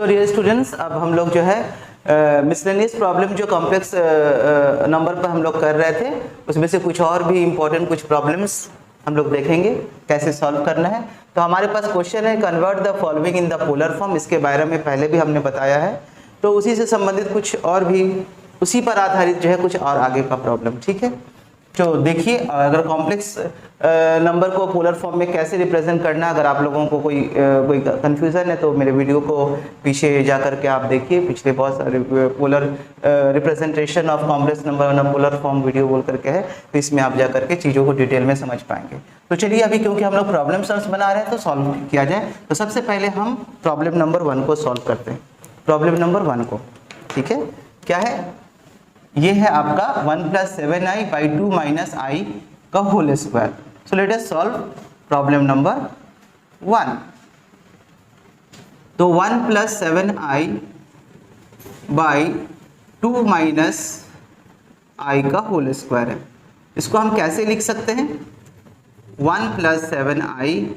तो dear students, अब हम लोग जो है मिसलेनियस प्रॉब्लम जो कॉम्प्लेक्स नंबर पर हम लोग कर रहे थे, उसमें से कुछ और भी इम्पोर्टेंट कुछ प्रॉब्लम्स हम लोग देखेंगे कैसे सॉल्व करना है। तो हमारे पास क्वेश्चन है convert the following in the polar form. इसके बारे में पहले भी हमने बताया है, तो उसी से संबंधित कुछ और भी उसी पर आधारित जो है कुछ और आगे का प्रॉब्लम। ठीक है, तो देखिए, अगर कॉम्प्लेक्स नंबर को पोलर फॉर्म में कैसे रिप्रेजेंट करना, अगर आप लोगों को कोई कंफ्यूजन है तो मेरे वीडियो को पीछे जा करके आप देखिए, पिछले बहुत सारे polar representation of complex number on polar form video बोल करके है, तो इसमें आप जा करके चीज़ों को डिटेल में समझ पाएंगे। तो चलिए, अभी क्योंकि हम लोग प्रॉब्लम सॉल्व बना रहे हैं तो सॉल्व किया जाए। तो सबसे पहले हम प्रॉब्लम नंबर 1 को सॉल्व करते हैं। प्रॉब्लम नंबर 1 को, ठीक है, क्या है, ये है आपका 1 + 7i / 2 - i का whole square. So let us solve problem number 1। तो 1 + 7i / 2 - i का होल स्क्वायर है। इसको हम कैसे लिख सकते हैं, 1 + 7i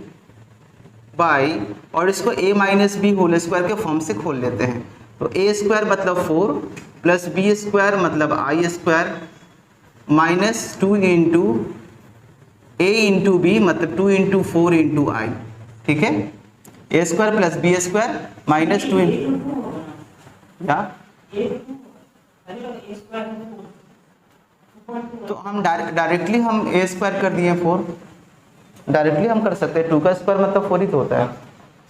और इसको a - b होल स्क्वायर के फॉर्म से खोल लेते हैं। तो a² मतलब 4 + b² मतलब i² -2 × a × b मतलब 2 × 4 × i। ठीक है, a² + b² -2 या तो हम डायरेक्टली हम a² कर दिए 4, डायरेक्टली हम कर सकते हैं। 2 का स्क्वायर मतलब 4 ही तो होता है।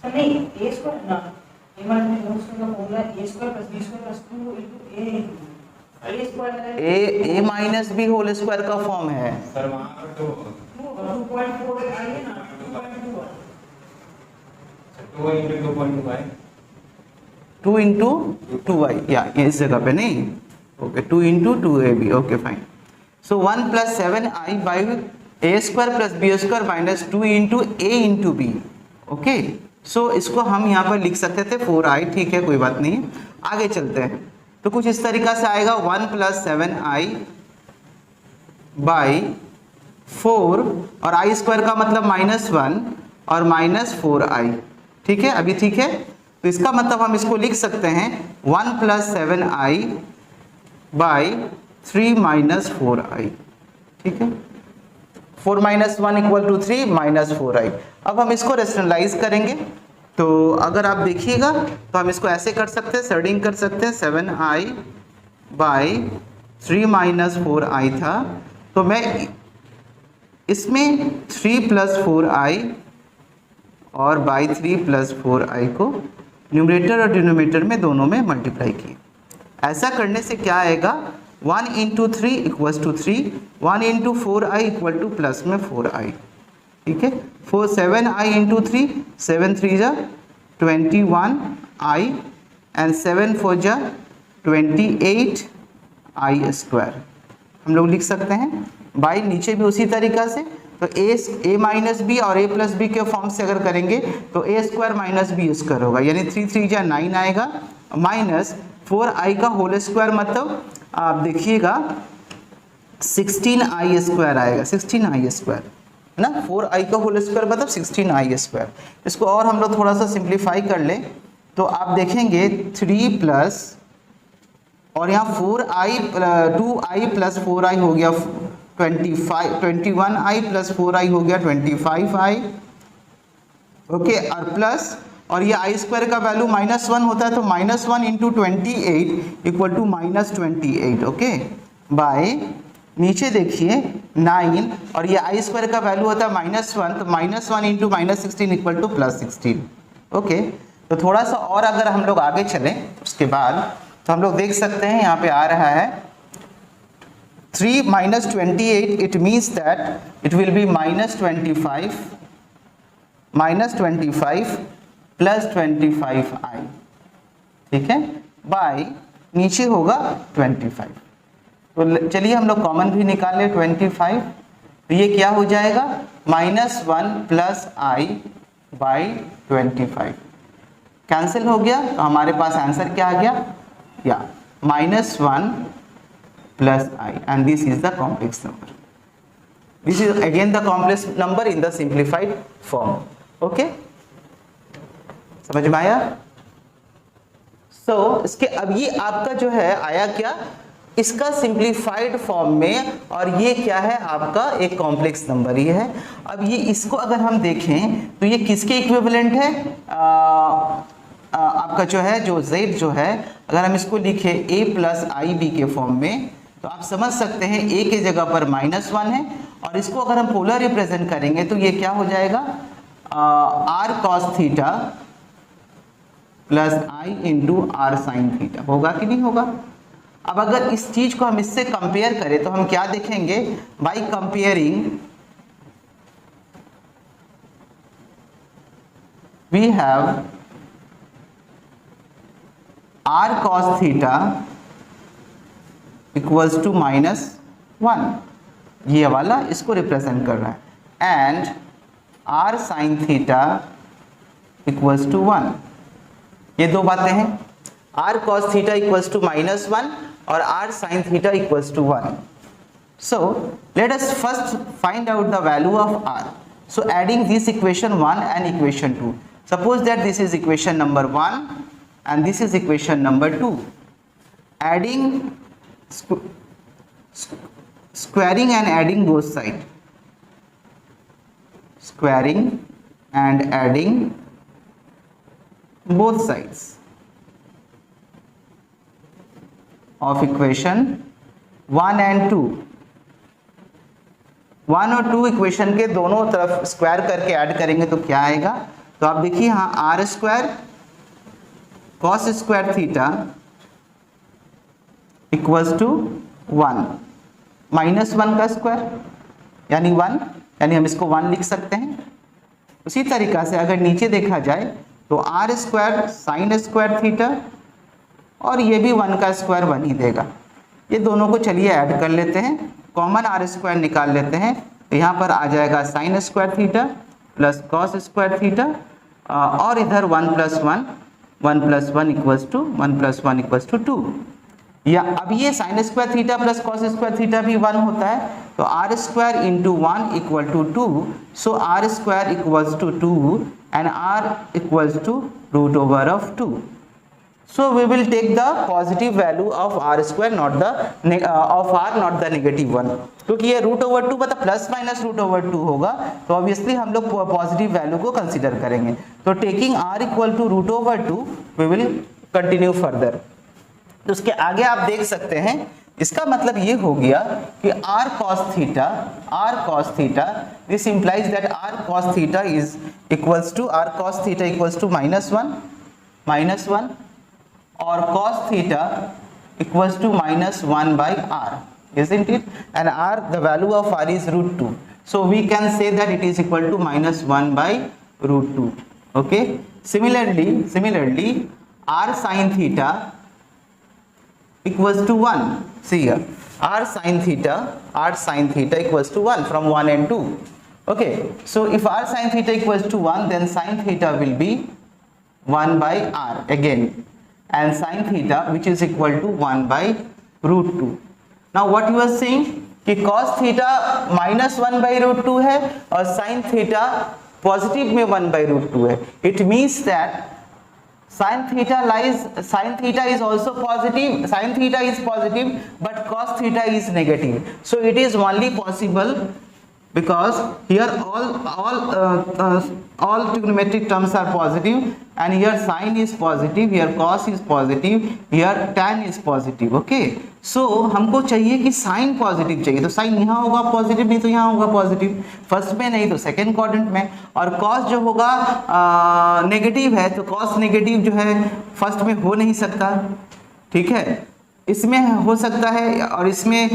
नहीं, a² ना, a - का formula a² + b² + 2 a - b whole square का फॉर्म है सर। वहां पर तो 2.4 आई है ना, 2.2 2 × 2.2i 2 × 2i, या इस जगह पे नहीं, okay, 2 × 2ab, okay fine. So 1 + 7i / a² + b² -2 × a × b। Okay, सो इसको हम यहाँ पर लिख सकते थे 4i। ठीक है, कोई बात नहीं, आगे चलते हैं। तो कुछ इस तरीका से आएगा, 1 + 7i / 4 और i² का मतलब -1 और -4i। ठीक है, अभी ठीक है। तो इसका मतलब हम इसको लिख सकते हैं 1 + 7i / 3 - 4i। ठीक है, 4 - 1 = 3 - 4i। अब हम इसको रेशनलाइज करेंगे, तो अगर आप देखिएगा तो हम इसको ऐसे कर सकते हैं, शेडिंग कर सकते हैं। 7i / 3 - 4i था, तो मैं इसमें 3 + 4i और बाई 3 + 4i को न्यूमरेटर और डिनोमिनेटर में दोनों में मल्टीप्लाई किए। ऐसा करने से क्या आएगा, 1 × 3 = 3, 1 × 4i = प्लस में 4i। ठीक है, 7i × 3, 7 3 जा 21i एंड 7 4 जा 28i²। हम लोग लिख सकते हैं बाई, नीचे भी उसी तरीका से। तो a - b और a + b के फॉर्म से अगर करेंगे तो a² - b² होगा, यानी 3 3 जा 9 आएगा, -4i का होल स्क्वायर मतलब आप देखिएगा 16i² आएगा, 16i² है ना। 4i का होल स्क्वायर मतलब 16i²। इसको और हम लोग थोड़ा सा सिंप्लीफाई कर लें तो आप देखेंगे 3 प्लस और यहाँ 2i + 4i हो गया 25, 21i + 4i हो गया 25i। ओके, और प्लस और ये i² का वैल्यू -1 होता है, तो -1 × 28 = -28। ओके, बाय नीचे देखिए 9 और ये i² का वैल्यू होता है -1, तो -1 × -16 = +16। ओके, तो थोड़ा सा और अगर हम लोग आगे चलें उसके बाद तो हम लोग देख सकते हैं यहाँ पे आ रहा है 3 - 28, it means that it will be -25 + 25i। ठीक है, बाय नीचे होगा 25। तो चलिए हम लोग कॉमन भी निकाल ले 25, तो ये क्या हो जाएगा, -1 + i / 25 कैंसिल हो गया। तो हमारे पास आंसर क्या आ गया, या -1 + i, and this is the complex number. This is again the complex number in the simplified form. Okay, समझ में आया। सो इसके अब ये आपका जो है आया क्या, इसका सिंप्लीफाइड फॉर्म में, और ये क्या है आपका एक कॉम्प्लेक्स नंबर ही है। अब ये इसको अगर हम देखें तो ये किसके इक्विवेलेंट है, आपका जो है जो z जो है, अगर हम इसको लिखे a प्लस आई बी के फॉर्म में तो आप समझ सकते हैं a के जगह पर -1 है, और इसको अगर हम पोलर रिप्रेजेंट करेंगे तो ये क्या हो जाएगा, r cos theta plus i into r sine theta, होगा कि नहीं होगा। अब अगर इस चीज को हम इससे कंपेयर करें तो हम क्या देखेंगे, by comparing we have r cos theta equals to -1, ये वाला इसको रिप्रेजेंट कर रहा है, and r sin theta equals to 1, ये दो बातें हैं, r cos theta equals to -1 और r sin theta equals to 1. So let us first find out the value of r. So adding this equation 1 and equation 2, suppose that this is equation number 1 and this is equation number 2. Adding squaring and adding both sides, squaring and adding both sides of equation 1 and 2. 1 और 2 equation के दोनों तरफ square करके add करेंगे तो क्या आएगा, तो आप देखिए यहाँ r square cos square theta equals to 1 -1 का स्क्वायर यानी 1, यानी हम इसको 1 लिख सकते हैं। उसी तरीका से अगर नीचे देखा जाए तो r square sine square theta, और ये भी 1 का स्क्वायर 1 ही देगा। ये दोनों को चलिए ऐड कर लेते हैं, कॉमन आर स्क्वायर निकाल लेते हैं, तो यहाँ पर आ जाएगा sign square theta plus cos square theta, और इधर 1 + 1 1 + 1 इक्वल्स टू 1 + 1 इक्वल्स टू 2। या अब ये sine square theta plus cos square theta भी 1 होता है, तो r square into 1 equal to 2, so r square equals to 2 and r equals to √2। So we will take the positive value of r square, not the negative one, क्योंकि ये √2 मतलब plus minus √2 होगा, तो obviously हम लोग positive value को consider करेंगे। तो taking r equal to √2 we will continue further. तो उसके आगे आप देख सकते हैं, इसका मतलब ये हो गया कि r cos theta this implies that r cos theta is equals to -1 और cos theta equals to -1 by r, isn't it? And r, the value of r is √2, so we can say that it is equal to -1 by √2. Okay, similarly r sin theta equals to 1. See here, r sin theta equals to 1 from 1 and 2. Okay, so if r sin theta equals to 1, then sin theta will be 1 by r again, and sin theta which is equal to 1 by √2. Now what you are saying कि cos theta -1 by √2 है और sin theta positive में 1 by √2 है। It means that sin theta is also positive, sin theta is positive, but cos theta is negative. So it is only possible because here all trigonometric terms are positive, and here sin is positive, here cos is positive, here tan is positive. Okay, so हमको चाहिए कि sin positive चाहिए, तो sin यहाँ होगा positive, नहीं तो यहाँ होगा पॉजिटिव, फर्स्ट में नहीं तो सेकेंड क्वाड्रेंट में, और cos जो होगा नेगेटिव है, तो cos नेगेटिव जो है फर्स्ट में हो नहीं सकता, ठीक है, इसमें हो सकता है, और इसमें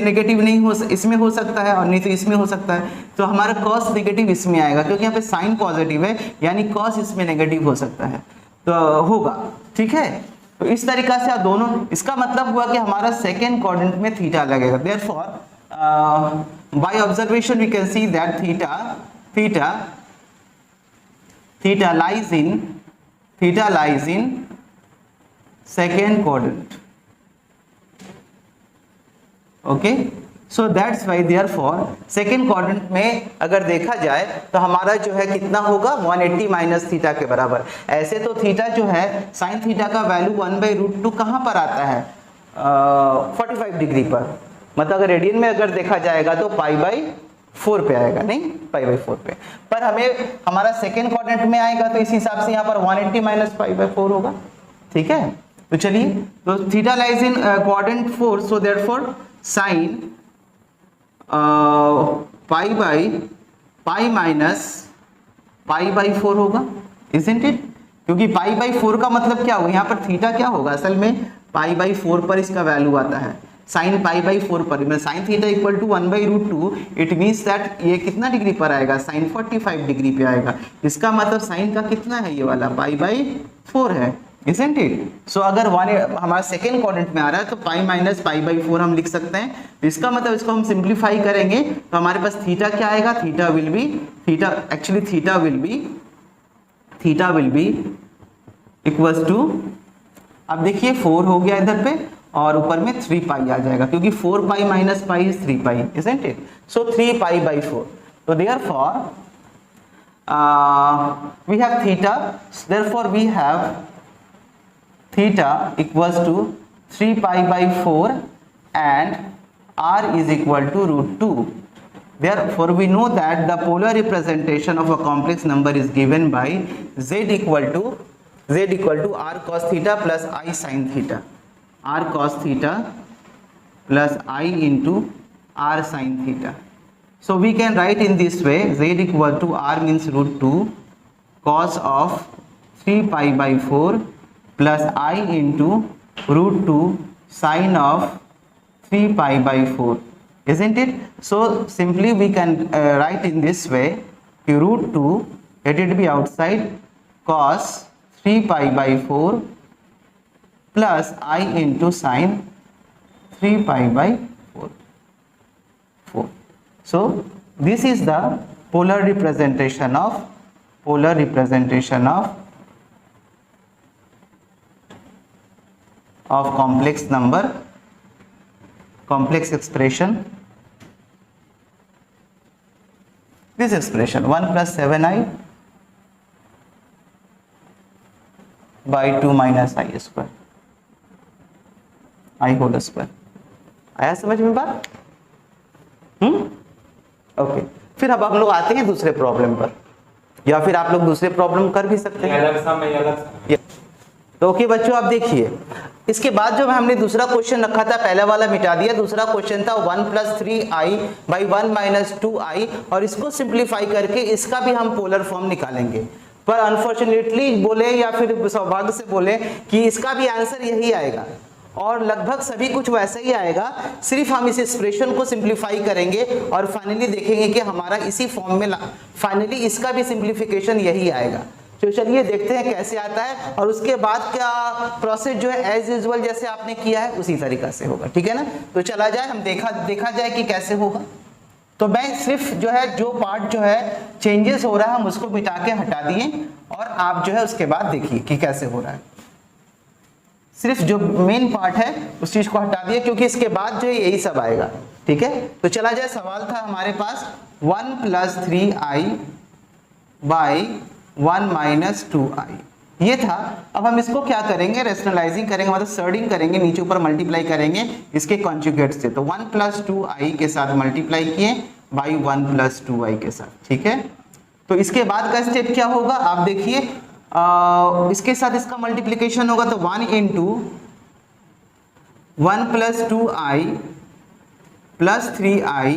नेगेटिव नहीं हो, इसमें हो सकता है, और नहीं तो इसमें हो सकता है, तो हमारा cos नेगेटिव इसमें आएगा, क्योंकि यहाँ पे sin पॉजिटिव है, यानी cos इसमें नेगेटिव हो सकता है, तो होगा, ठीक है। तो इस तरीका से आप दोनों, इसका मतलब हुआ कि हमारा सेकेंड क्वाड्रेंट में थीटा लगेगा। Therefore by observation we can see that theta lies in second quadrant. Okay, so that's why therefore second quadrant में अगर देखा जाए तो हमारा जो है कितना होगा 180 माइनस थीटा के बराबर। ऐसे तो थीटा जो है साइन थीटा का वैल्यू 1/√2 कहाँ पर आता है 45 डिग्री पर, मतलब अगर रेडियन में अगर देखा जाएगा तो π/4 पे आएगा, नहीं π/4 पे। पर हमें हमारा सेकेंड क्वाड्रेंट में आएगा तो इस हिसाब से यहाँ पर 180 माइनस π/4 होगा। ठीक है, तो चलिए, तो theta lies in quadrant 4, so therefore sine π minus π/4 होगा, इजंट इट? क्योंकि π/4 का मतलब क्या होगा, यहाँ पर थीटा क्या होगा, असल में π/4 पर इसका वैल्यू आता है, साइन π/4 पर, मतलब sine theta equal to 1/√2, it means that ये कितना डिग्री पर आएगा, साइन 45 डिग्री पे आएगा। इसका मतलब साइन का कितना है, ये वाला π/4 है, isn't it? सो अगर हमारा सेकेंड क्वाड्रेंट में आ रहा है तो π माइनस π/4 हम लिख सकते हैं। तो इसका मतलब इसको हम सिंप्लीफाई करेंगे तो हमारे पास थीटा क्या आएगा, theta will be equals to, अब देखिए 4 हो गया इधर पे और ऊपर में 3 पाई आ जाएगा, क्योंकि 4 pi minus pi is 3 pi, isn't it? So 3 π/4. So therefore we have theta, therefore we have theta equals to 3 π/4 and r is equal to √2. Therefore we know that the polar representation of a complex number is given by z equal to r cos theta plus I sin theta, r cos theta plus I into r sin theta. So we can write in this way, z equal to r means √2 cos of 3 π/4 plus I into √2 sin of 3 π/4, isn't it? So simply we can write in this way, √2, let it be outside, cos 3 π/4 plus I into sin 3 π/4. So this is the polar representation of complex number, complex expression. This expression 1 plus 7i by 2 minus I square, I whole square. आया समझ में बात? Okay, फिर अब हम लोग आते हैं दूसरे प्रॉब्लम पर, या फिर आप लोग दूसरे प्रॉब्लम कर भी सकते हैं। अलग सा मैं अलग सा। तो ओके बच्चों, आप देखिए, इसके बाद जो हमने दूसरा क्वेश्चन रखा था, पहला वाला मिटा दिया, दूसरा क्वेश्चन था 1 + 3i by 1 - 2i, और इसको सिंप्लीफाई करके इसका भी हम पोलर फॉर्म निकालेंगे। पर अनफॉर्चुनेटली बोले या फिर सौभाग्य से बोले कि इसका भी आंसर यही आएगा, और लगभग सभी कुछ वैसा ही आएगा, सिर्फ हम इस एक्सप्रेशन को सिंप्लीफाई करेंगे और फाइनली देखेंगे कि हमारा इसी फॉर्म में फाइनली इसका भी सिंप्लीफिकेशन यही आएगा। तो चलिए देखते हैं कैसे आता है, और उसके बाद क्या प्रोसेस जो है एज यूजुअल जैसे आपने किया है उसी तरीका से होगा, ठीक है ना। तो चला जाए, हम देखा जाए कि कैसे होगा। तो मैं सिर्फ जो है जो पार्ट जो है चेंजेस हो रहा है हम उसको मिटा के हटा दिए, और आप जो है उसके बाद देखिए कि कैसे हो रहा है। सिर्फ जो मेन पार्ट है उस चीज को हटा दिए, क्योंकि इसके बाद जो है यही सब आएगा, ठीक है। तो चला जाए, सवाल था हमारे पास 1 + 3i by 1 - 2i, ये था। अब हम इसको क्या करेंगे, रेशनलाइजिंग करेंगे, मतलब सर्डिंग करेंगे, नीचे ऊपर मल्टीप्लाई करेंगे इसके कॉन्जुगेट से। तो 1 + 2i के साथ मल्टीप्लाई किए बाई 1 + 2i के साथ, ठीक है। तो इसके बाद का स्टेप क्या होगा, आप देखिए, इसके साथ इसका मल्टीप्लिकेशन होगा, तो 1 × 1 + 2i plus 3i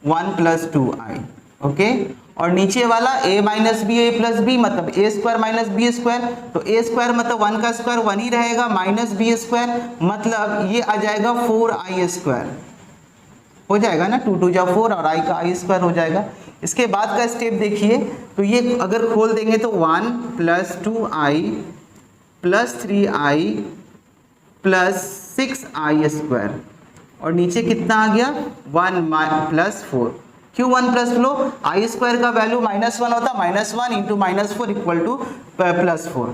1 + 2i, okay. और नीचे वाला a - b a + b, मतलब a² - b², तो a² मतलब 1 का स्क्वायर 1 ही रहेगा, माइनस b² मतलब ये आ जाएगा 4i² हो जाएगा ना, 2 × 2 = 4 और i का i² हो जाएगा। इसके बाद का स्टेप देखिए, तो ये अगर खोल देंगे तो 1 + 2i + 3i + 6i², और नीचे कितना आ गया 1 + 4। क्यों 1 + लो, i² का वैल्यू -1 होता, -1 × -4 = +4।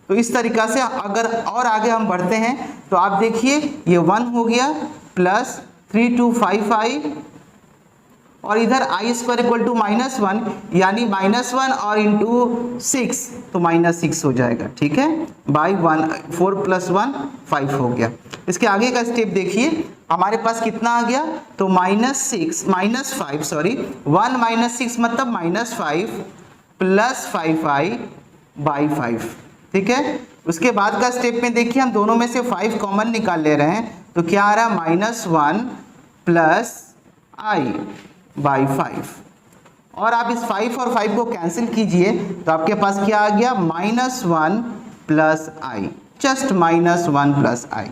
तो इस तरीका से अगर और आगे हम बढ़ते हैं तो आप देखिए ये 1 हो गया प्लस 3 2 5 5 और इधर आई स्क्वायर इक्वल टू -1 यानी -1 और इंटू 6 तो -6 हो जाएगा, ठीक है, बाई 1 4 + 1 5 हो गया। इसके आगे का स्टेप देखिए हमारे पास कितना आ गया, तो -5 सॉरी 1 - 6 मतलब -5 + 5i बाई 5, ठीक है। उसके बाद का स्टेप में देखिए हम दोनों में से 5 कॉमन निकाल ले रहे हैं तो क्या आ रहा है -1 + i बाई 5 और आप इस 5 और 5 को कैंसिल कीजिए तो आपके पास क्या आ गया -1 + i, जस्ट -1 + i,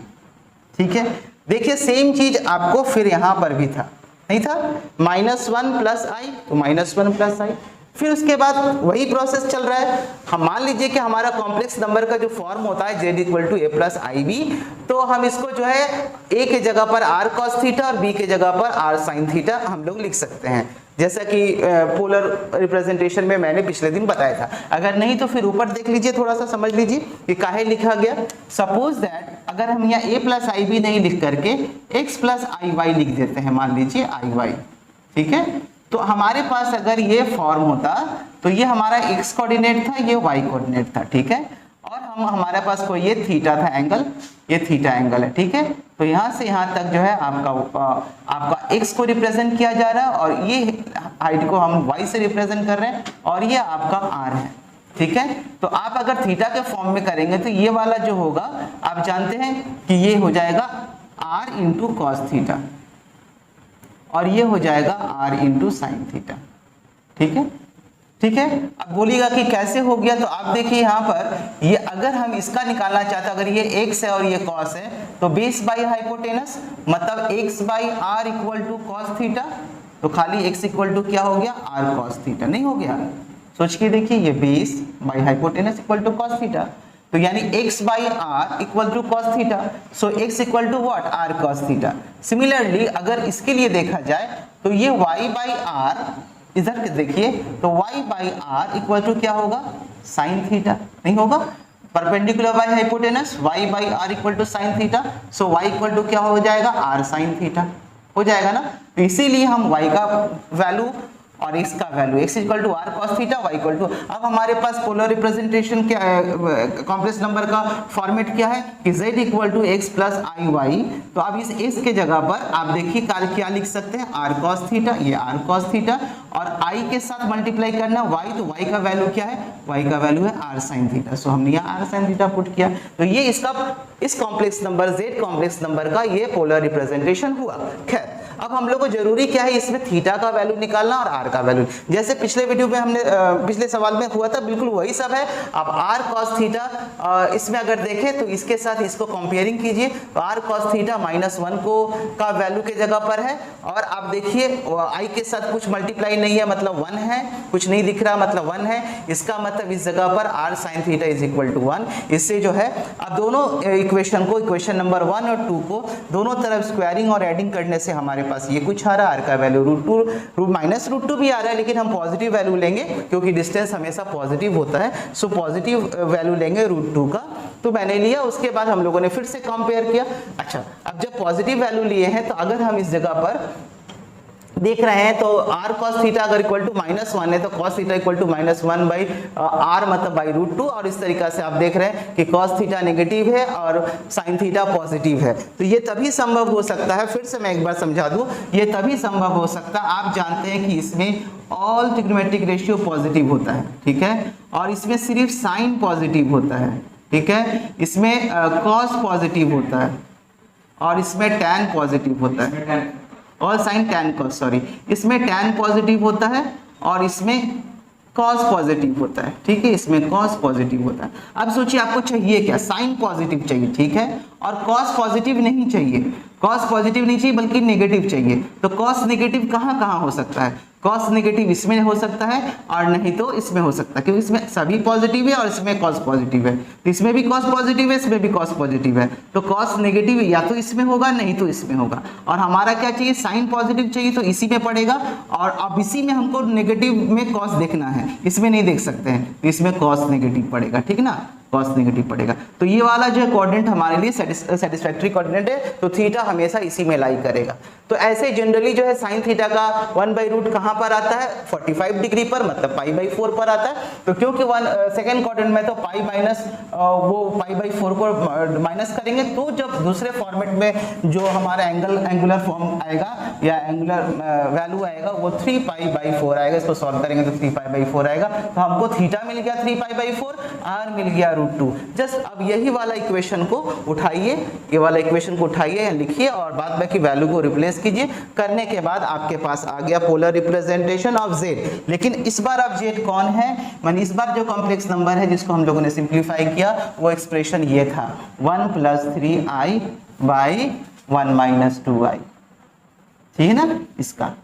ठीक है। देखिए सेम चीज आपको फिर यहां पर भी था, नहीं था, -1 + i तो -1 + i। फिर उसके बाद वही प्रोसेस चल रहा है। हम मान लीजिए कि हमारा कॉम्प्लेक्स नंबर का जो फॉर्म होता है z = a + ib, तो हम इसको जो है a के जगह पर r cos थीटा और b के जगह पर r sin थीटा हम लोग लिख सकते हैं, जैसा कि पोलर रिप्रेजेंटेशन में मैंने पिछले दिन बताया था। अगर नहीं तो फिर ऊपर देख लीजिए, थोड़ा सा समझ लीजिए कि काहे लिखा गया। सपोज दैट अगर हम यहाँ a + ib नहीं लिख करके x + iy लिख देते हैं, मान लीजिए iy, ठीक है, तो हमारे पास अगर ये फॉर्म होता तो ये हमारा x कोऑर्डिनेट था, ये y कोऑर्डिनेट था, ठीक है, और हमारे पास कोई ये थीटा था एंगल, ये थीटा एंगल है, ठीक है। तो यहाँ से यहाँ तक जो है आपका x को रिप्रेजेंट किया जा रहा है और ये हाइट को हम y से रिप्रेजेंट कर रहे हैं और ये आपका r है, ठीक है। तो आप अगर थीटा के फॉर्म में करेंगे तो ये वाला जो होगा आप जानते हैं कि ये हो जाएगा r × cos थीटा और ये हो जाएगा r × sin थीटा, ठीक है, ठीक है। अब बोलिएगा कि कैसे हो गया, तो आप देखिए यहाँ पर ये अगर हम इसका निकालना चाहते हैं, अगर ये x है और ये cos है तो बेस बाई हाइपोटेनस मतलब x/r = cos थीटा, तो खाली x = क्या हो गया r cos थीटा, नहीं हो गया। सोच के देखिए ये base by hypotenuse = cos theta, तो यानी x/r = cos theta, so x = what r cos theta. Similarly अगर इसके लिए देखा जाए तो ये y/r इधर देखिए तो y/r = क्या होगा sin थीटा, नहीं होगा, perpendicular by hypotenuse y/r = sin theta, so y = क्या हो जाएगा r sin थीटा हो जाएगा ना। तो इसीलिए हम y का वैल्यू और x का value x = r cos theta, y = अब हमारे पास पोलर रिप्रेजेंटेशन क्या कॉम्प्लेक्स नंबर का फॉर्मेट क्या है कि z = x + iy, तो अब इस x के जगह पर आप देखिए क्या लिख सकते हैं r cos थीटा, ये r cos थीटा और i के साथ मल्टीप्लाई करना y, तो y का वैल्यू क्या है, y का वैल्यू है r sin थीटा, सो हमने यहाँ r sin थीटा पुट किया। तो ये इसका इस complex number z complex number का ये पोलर रिप्रेजेंटेशन हुआ। खैर अब हम लोग को जरूरी क्या है, इसमें थीटा का वैल्यू निकालना और r का वैल्यू, जैसे पिछले वीडियो में हमने पिछले सवाल में हुआ था, बिल्कुल वही सब है। अब r cos थीटा इसमें अगर देखें तो इसके साथ इसको कंपेयरिंग कीजिए, तो r cos थीटा -1 को का वैल्यू के जगह पर है और आप देखिए i के साथ कुछ मल्टीप्लाई नहीं है मतलब 1 है, कुछ नहीं दिख रहा मतलब 1 है, इसका मतलब इस जगह पर r sin थीटा = 1। इससे जो है अब दोनों इक्वेशन को, इक्वेशन नंबर 1 और 2 को दोनों तरफ स्क्वायरिंग और एडिंग करने से हमारे पास ये कुछ आ रहा है, r का वैल्यू -√2 भी आ रहा है, लेकिन हम पॉजिटिव वैल्यू लेंगे क्योंकि डिस्टेंस हमेशा पॉजिटिव होता है, सो पॉजिटिव वैल्यू लेंगे √2 का, तो मैंने लिया। उसके बाद हम लोगों ने फिर से कंपेयर किया। अच्छा, अब जब पॉजिटिव वैल्यू लिए हैं तो अगर हम इस जगह पर देख रहे हैं तो r cos थीटा अगर इक्वल टू -1 है तो cos theta equal to -1/r मतलब √2, और इस तरीका से आप देख रहे हैं कि cos थीटा नेगेटिव है और sin थीटा पॉजिटिव है। तो ये तभी संभव हो सकता है, फिर से मैं एक बार समझा दूं, ये तभी संभव हो सकता है, आप जानते हैं कि इसमें ऑल ट्रिग्नोमेट्रिक रेशियो पॉजिटिव होता है, ठीक है, और इसमें सिर्फ साइन पॉजिटिव होता है, ठीक है, इसमें cos पॉजिटिव होता है और इसमें tan पॉजिटिव होता है, और साइन tan cos, सॉरी, इसमें tan पॉजिटिव होता है और इसमें cos पॉजिटिव होता है, ठीक है, इसमें cos पॉजिटिव होता है। अब सोचिए आपको चाहिए क्या, साइन पॉजिटिव चाहिए, ठीक है, और cos पॉजिटिव नहीं चाहिए, cos पॉजिटिव नहीं चाहिए बल्कि नेगेटिव चाहिए। तो cos नेगेटिव कहाँ कहाँ हो सकता है, cos नेगेटिव इसमें हो सकता है और नहीं तो इसमें हो सकता है, क्योंकि इसमें सभी पॉजिटिव है और इसमें cos पॉजिटिव है, तो इसमें भी cos पॉजिटिव है, इसमें भी cos पॉजिटिव है, तो cos नेगेटिव या तो इसमें होगा नहीं तो इसमें होगा, और हमारा क्या चाहिए, साइन पॉजिटिव चाहिए, तो इसी में पड़ेगा, और अब इसी में हमको नेगेटिव में cos देखना है, इसमें नहीं देख सकते हैं, तो इसमें cos नेगेटिव पड़ेगा, ठीक ना, cos नेगेटिव पड़ेगा। तो ये वाला जो है कोऑर्डिनेट हमारे लिए सेटिस्फैक्टरी कोऑर्डिनेट है, तो थीटा हमेशा इसी में लाई करेगा। तो ऐसे जनरली जो है साइन थीटा का 1/रूट कहाँ पर आता है 45 डिग्री पर, मतलब π/4 पर आता है। तो क्योंकि सेकेंड क्वाड्रेंट में तो पाई माइनस वो π/4 को माइनस करेंगे, तो जब दूसरे फॉर्मेट में जो हमारा एंगुलर फॉर्म आएगा या एंगुलर वैल्यू आएगा वो 3π/4 आएगा। इसको सॉल्व करेंगे तो 3π/4 आएगा। तो हमको थीटा मिल गया 3π/4, आर मिल गया √2। जस्ट अब यही वाला इक्वेशन को उठाइए, ये वाला इक्वेशन को उठाइए या लिखिए और बाद बाकी वैल्यू को रिप्लेस कीजिए। करने के बाद आपके पास आ गया पोलर रिप्रेजेंटेशन ऑफ z। लेकिन इस बार अब z कौन है, माने इस बार जो कॉम्प्लेक्स नंबर है जिसको हम लोगों ने सिंप्लीफाई किया वो एक्सप्रेशन ये था 1 + 3i / 1 - 2i, ठीक है ना इसका,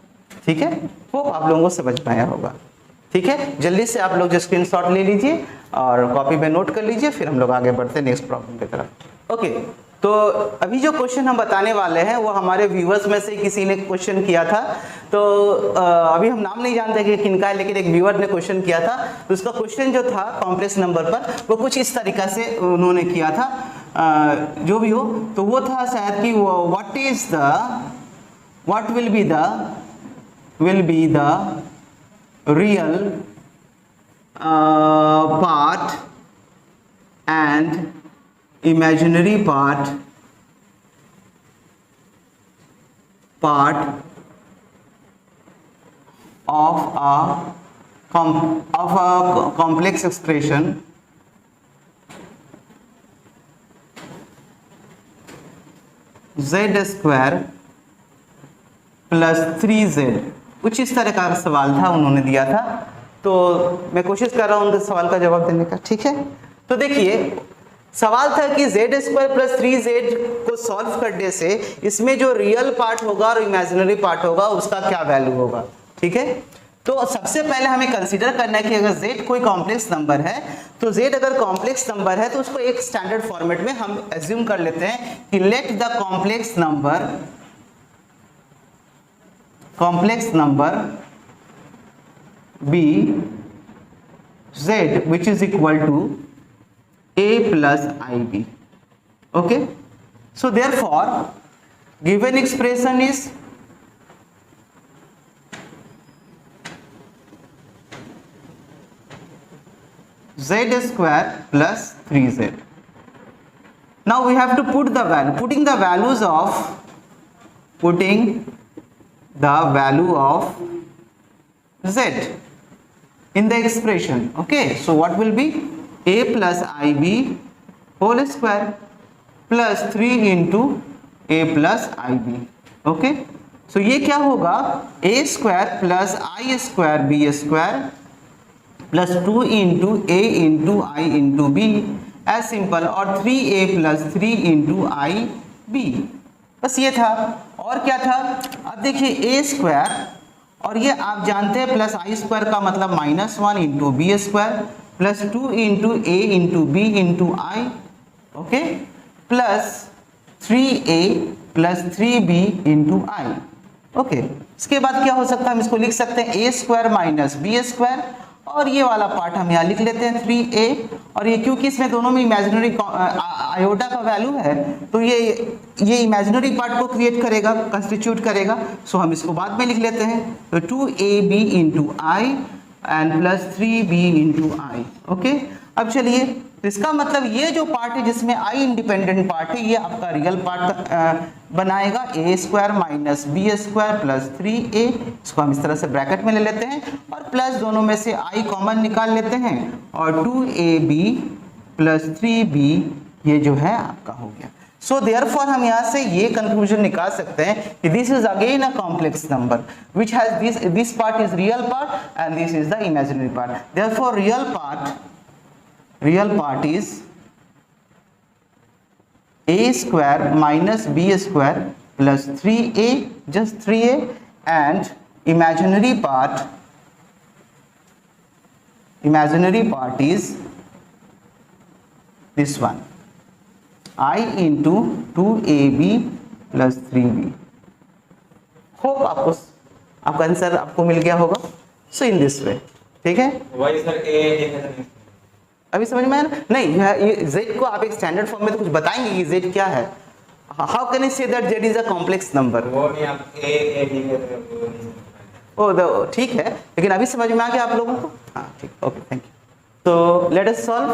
ठीक है। वो आप लोगों को समझ में आया होगा, ठीक है। जल्दी से आप लोग जो स्क्रीनशॉट ले लीजिए और कॉपी में नोट कर लीजिए, फिर हम लोग आगे बढ़ते हैं नेक्स्ट प्रॉब्लम की तरफ। ओके, तो अभी जो क्वेश्चन हम बताने वाले हैं वो हमारे व्यूअर्स में से किसी ने क्वेश्चन किया था। तो अभी हम नाम नहीं जानते कि किनका है, लेकिन एक व्यूअर ने क्वेश्चन किया था। तो उसका क्वेश्चन जो था कॉम्प्लेक्स नंबर पर वो कुछ इस तरीका से उन्होंने किया था, जो भी हो। तो वो था शायद कि what will be the real part and imaginary part of a complex expression z² + 3z। कुछ इस तरह का सवाल था, उन्होंने दिया था। तो मैं कोशिश कर रहा हूँ उनके सवाल का जवाब देने का, ठीक है। तो देखिए सवाल था कि z² + 3z को सॉल्व करने से इसमें जो रियल पार्ट होगा और इमेजिनरी पार्ट होगा उसका क्या वैल्यू होगा, ठीक है। तो सबसे पहले हमें कंसीडर करना है कि अगर z कोई कॉम्प्लेक्स नंबर है तो z अगर कॉम्प्लेक्स नंबर है तो उसको एक स्टैंडर्ड फॉर्मेट में हम एज्यूम कर लेते हैं कि let the complex number be z which is equal to a plus ib. Okay, so therefore given expression is z² + 3z. Now we have to put the value, putting the value of z in the expression. Okay, so what will be a plus ib whole square plus 3 into a plus ib. Okay, so ये क्या होगा a square plus I square b square plus 2 into a into I into b as simple, और 3a plus 3 into I b, बस ये था। और क्या था, अब देखिए a स्क्वायर, और ये आप जानते हैं प्लस आई स्क्वायर का मतलब -1 into b square plus 2 into a into b into i, okay, plus 3a plus 3b into i. Okay, इसके बाद क्या हो सकता है, हम इसको लिख सकते हैं a square minus b square, और ये वाला पार्ट हम यहाँ लिख लेते हैं 3a, और ये क्योंकि इसमें दोनों में इमेजिनरी आयोटा का वैल्यू है तो ये इमेजिनरी पार्ट को क्रिएट करेगा, कंस्टिट्यूट करेगा, सो हम इसको बाद में लिख लेते हैं। तो 2ab into I and plus 3b into i. Okay, अब चलिए, इसका मतलब ये जो पार्ट है जिसमें आई इंडिपेंडेंट पार्ट है ये आपका रियल पार्ट बनाएगा, a square minus b square plus 3a, इसको हम इस तरह से ब्रैकेट में ले लेते हैं और प्लस दोनों में से i कॉमन निकाल लेते हैं और 2ab प्लस 3b ये जो है आपका हो गया। सो देयरफॉर हम यहाँ से ये कंक्लूजन निकाल सकते हैं कि this is again a complex number which has this part is real part and this is the imaginary part. Therefore real part is a square minus b square plus 3a, just 3a, and imaginary part is this one, I into 2ab plus 3b. Hope आपका answer आपको मिल गया होगा। सो in this way, ठीक है। Why sir ए अभी समझ में आया ना? नहीं, ये z को आप एक स्टैंडर्ड फॉर्म में तो कुछ बताएंगे कि z क्या है, how can I say that z is a complex number? वो नहीं आप ए लिखे थे वो नहीं समझ में ओ ठीक है, लेकिन अभी समझ में आ गया आप लोगों को? हाँ ठीक, ओके थैंक यू। तो लेट अस सॉल्व।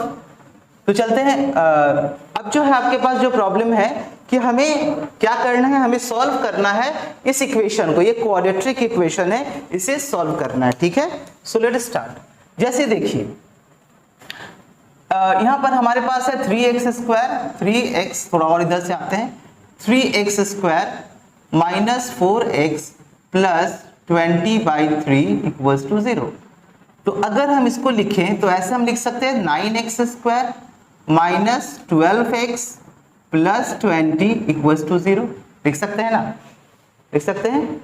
तो चलते हैं। अब जो है आपके पास जो प्रॉब्लम है कि हमें क्या करना है, हमें सॉल्व करना है इस इक्वेशन को, ये क्वाड्रेटिक इक्वेशन है, इसे सॉल्व करना है, ठीक है। सो लेट अस स्टार्ट। जैसे देखिए यहाँ पर हमारे पास है 3x स्क्वायर, 3x, थोड़ा और इधर से आते हैं, 3x square minus 4x plus 20/3 equals to 0। तो अगर हम इसको लिखें तो ऐसे हम लिख सकते हैं 9x square minus 12x plus 20 equals to 0। लिख सकते हैं ना, लिख सकते हैं,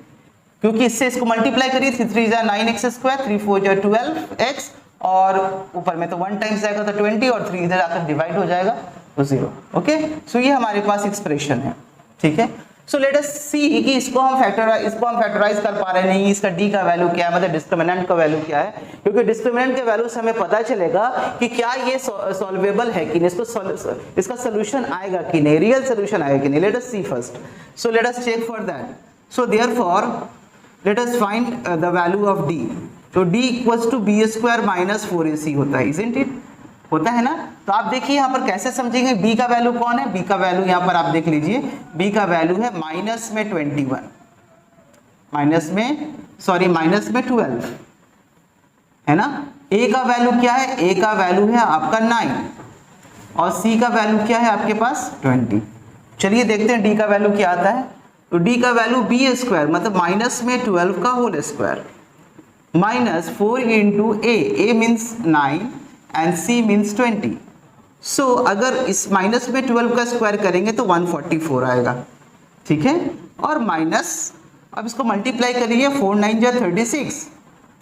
क्योंकि इससे इसको मल्टीप्लाई करिए, 3 जा 9x स्क्वायर, 3 4 जा 12x, और ऊपर में तो 1 टाइम्स जाएगा तो 20, और 3 इधर आकर डिवाइड हो जाएगा तो 0। ओके, सो ये हमारे पास एक्सप्रेशन है, ठीक है। सो लेट अस सी कि इसको हम फैक्टराइज कर पा रहे नहीं, इसका d का वैल्यू क्या है, मतलब डिस्क्रिमिनेंट का वैल्यू क्या है, क्योंकि डिस्क्रिमिनेंट के वैल्यू से हमें पता चलेगा कि क्या ये सॉल्वेबल है कि नहीं, इसका सोल्यूशन आएगा कि नहीं, रियल सोल्यूशन आएगा कि नहीं। Let us see first, so let us check for that. So therefore let us find the value of d। तो d equals to b square minus 4ac होता है, इजंट इट, होता है ना। तो आप देखिए यहाँ पर कैसे समझेंगे, b का वैल्यू कौन है, b का वैल्यू यहाँ पर आप देख लीजिए, b का वैल्यू है माइनस में 21, माइनस में 12 है ना। a का वैल्यू क्या है, a का वैल्यू है आपका 9, और c का वैल्यू क्या है आपके पास 20। चलिए देखते हैं d का वैल्यू क्या आता है। तो d का वैल्यू b स्क्वायर मतलब माइनस में 12 का whole square minus 4 into a means 9 and c means 20। So अगर इस माइनस में 12 का स्क्वायर करेंगे तो 144 आएगा, ठीक है। और माइनस, अब इसको मल्टीप्लाई करिए, 4 9 जा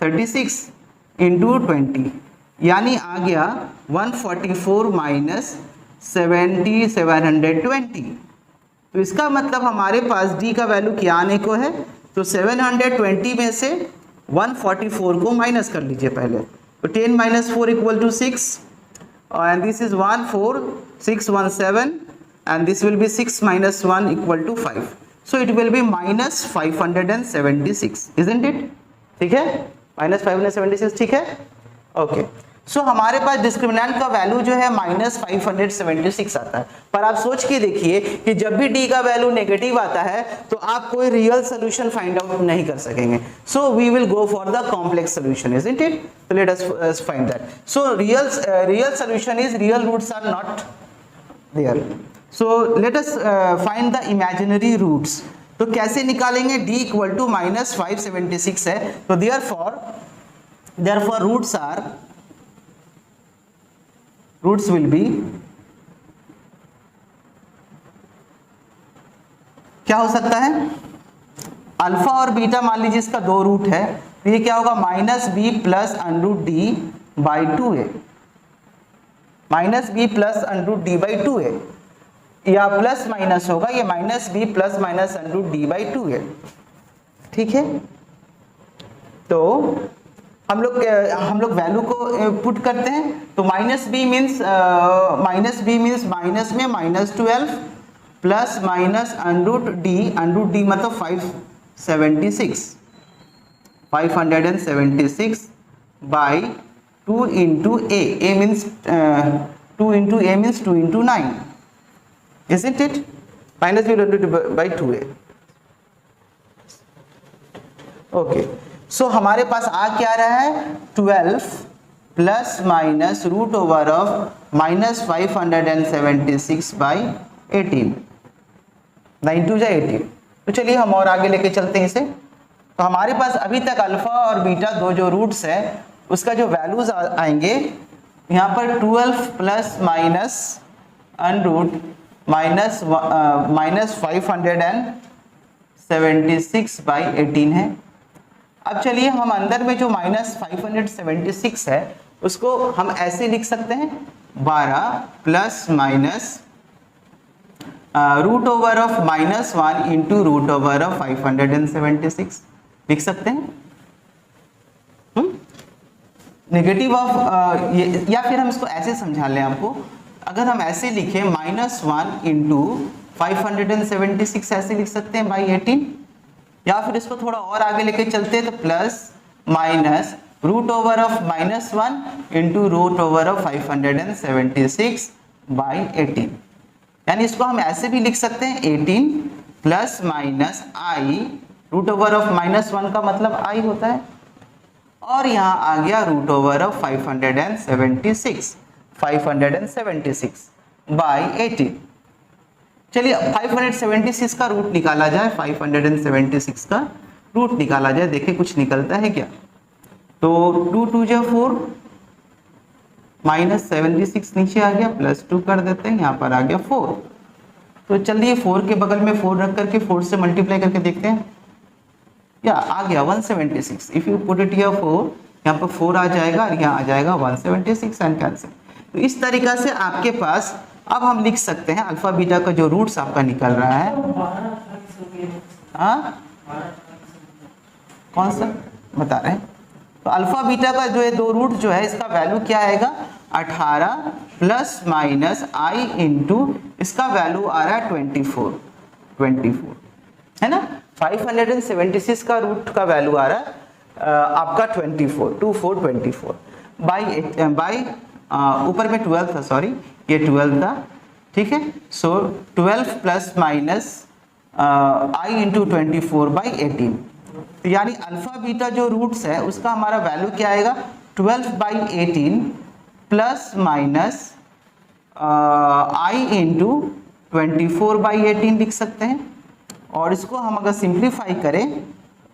36 इंटू 20, यानी आ गया 144 माइनस 720। तो इसका मतलब हमारे पास d का वैल्यू क्या आने को है, तो 720 में से 144 को माइनस कर लीजिए पहले। तो 10 minus 4 equal to 6, and this is 14617, and this will be 6 minus 1 equal to 5, so it will be minus 576, isn't it? ठीक है, माइनस 576, ठीक है, ओके। सो हमारे पास डिस्क्रिमिनेंट का वैल्यू जो है माइनस 576 आता है। पर आप सोच के देखिए कि जब भी d का वैल्यू नेगेटिव आता है तो आप कोई रियल सोल्यूशन फाइंड आउट नहीं कर सकेंगे। So we will go for the complex solution, isn't it? So let us find that. So real solution is real roots are not there. So let us find the imaginary roots. तो कैसे निकालेंगे, d equal to minus 576 है, तो therefore roots will be, क्या हो सकता है, alpha और बीटा, मान लीजिए इसका 2 रूट है, तो ये क्या होगा, minus b plus under root d by 2a, minus b plus under root d by 2a, या प्लस माइनस होगा, ये minus b plus minus under root d by 2a, ठीक है। तो हम लोग वैल्यू को पुट करते हैं, तो माइनस बी मीन्स माइनस में minus 12 plus minus under root d मतलब 576 by 2 into a means 2 into 9, isn't it? Minus b by 2a, okay. So हमारे पास आ क्या रहा है, 12 plus minus root over of minus 576 by 18, 9 2 जा 18। तो चलिए हम और आगे लेके चलते हैं इसे। तो हमारे पास अभी तक अल्फा और बीटा दो जो रूट्स है उसका जो वैल्यूज आएंगे यहाँ पर 12 plus minus under root minus 576 by 18 है। अब चलिए हम अंदर में जो माइनस 576 है उसको हम ऐसे लिख सकते हैं, 12 plus minus root over of minus 1 into root over of 576 लिख सकते हैं, नेगेटिव ऑफ या फिर हम इसको ऐसे समझा लें आपको, अगर हम ऐसे लिखें -1 इंटू 576 ऐसे लिख सकते हैं बाई 18, या फिर इसको थोड़ा और आगे लेके चलते हैं तो plus minus root over of -1 into root over of 576 by 18। यानी इसको हम ऐसे भी लिख सकते हैं 18 plus minus i, root over of -1 का मतलब आई होता है, और यहाँ आ गया रूट ओवर ऑफ 576 बाई 18। चलिए 576 का रूट निकाला जाए, 576 का रूट निकाला जाए, देखिए कुछ निकलता है क्या। तो 2 2 जा 4 माइनस 76 नीचे आ गया, प्लस 2 कर देते हैं, यहाँ पर आ गया 4। तो चलिए 4 के बगल में 4 रख करके 4 से मल्टीप्लाई करके देखते हैं, या आ गया 176। If you put it here 4, यहाँ पर 4 आ जाएगा और यहाँ आ जाएगा 176 एंड कैंसिल। तो इस तरीका से आपके पास अब हम लिख सकते हैं अल्फा बीटा का जो रूट्स आपका निकल रहा है। हाँ कौन सा बता रहे हैं? तो अल्फा बीटा का जो है दो रूट जो है इसका वैल्यू क्या आएगा 18 प्लस माइनस आई इंटू इसका वैल्यू आ रहा है 24 है ना। 576 का रूट का वैल्यू आ रहा है आपका 24 बाई ऊपर में 12 था, सॉरी ये 12 था, ठीक है। सो 12 plus minus i into 24 by 18। तो यानी अल्फा बीटा जो रूट्स है उसका हमारा वैल्यू क्या आएगा 12 by 18 plus minus i into 24 by 18 लिख सकते हैं। और इसको हम अगर सिंप्लीफाई करें,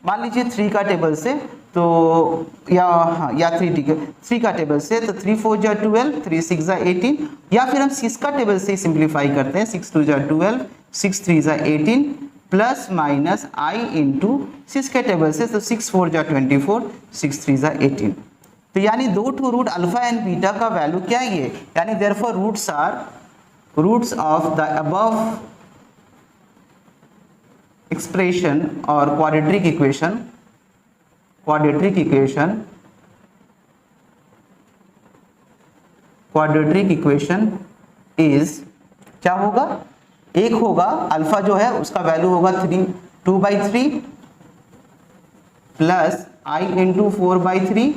मान लीजिए 3 का टेबल से, तो या 3 का टेबल से, तो 3 4 जा 12, 3 6 जा 18, या फिर हम 6 का टेबल से सिंप्लीफाई करते हैं, 6 2 जा 12, 6 3 जा 18 प्लस माइनस आई इंटू 6 के टेबल से, तो 6 4 जा 24, 6 3 जा 18। तो यानी दो two root alpha and beta का वैल्यू क्या है ये, यानी therefore roots of the above expression और क्वाड्रेटिक इक्वेशन इज क्या होगा, एक होगा अल्फा जो है उसका वैल्यू होगा 2/3 प्लस आई इंटू 4/3